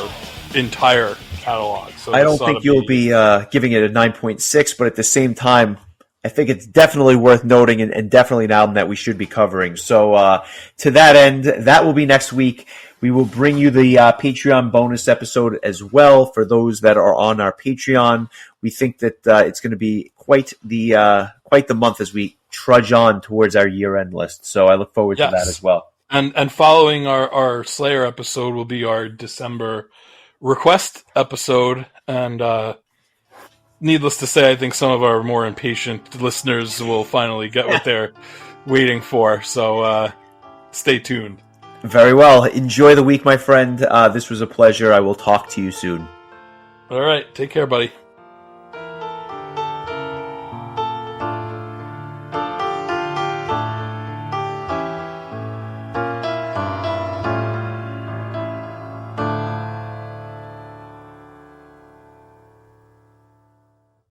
entire catalog. So I don't think you'll be giving it a 9.6, but at the same time, I think it's definitely worth noting, and definitely an album that we should be covering. So to that end, that will be next week. We will bring you the Patreon bonus episode as well for those that are on our Patreon. We think that it's going to be quite the month as we trudge on towards our year-end list. So I look forward to that as well. And following our Slayer episode will be our December request episode. And needless to say, I think some of our more impatient listeners will finally get what they're waiting for. So stay tuned. Very well. Enjoy the week, my friend. This was a pleasure. I will talk to you soon. All right. Take care, buddy.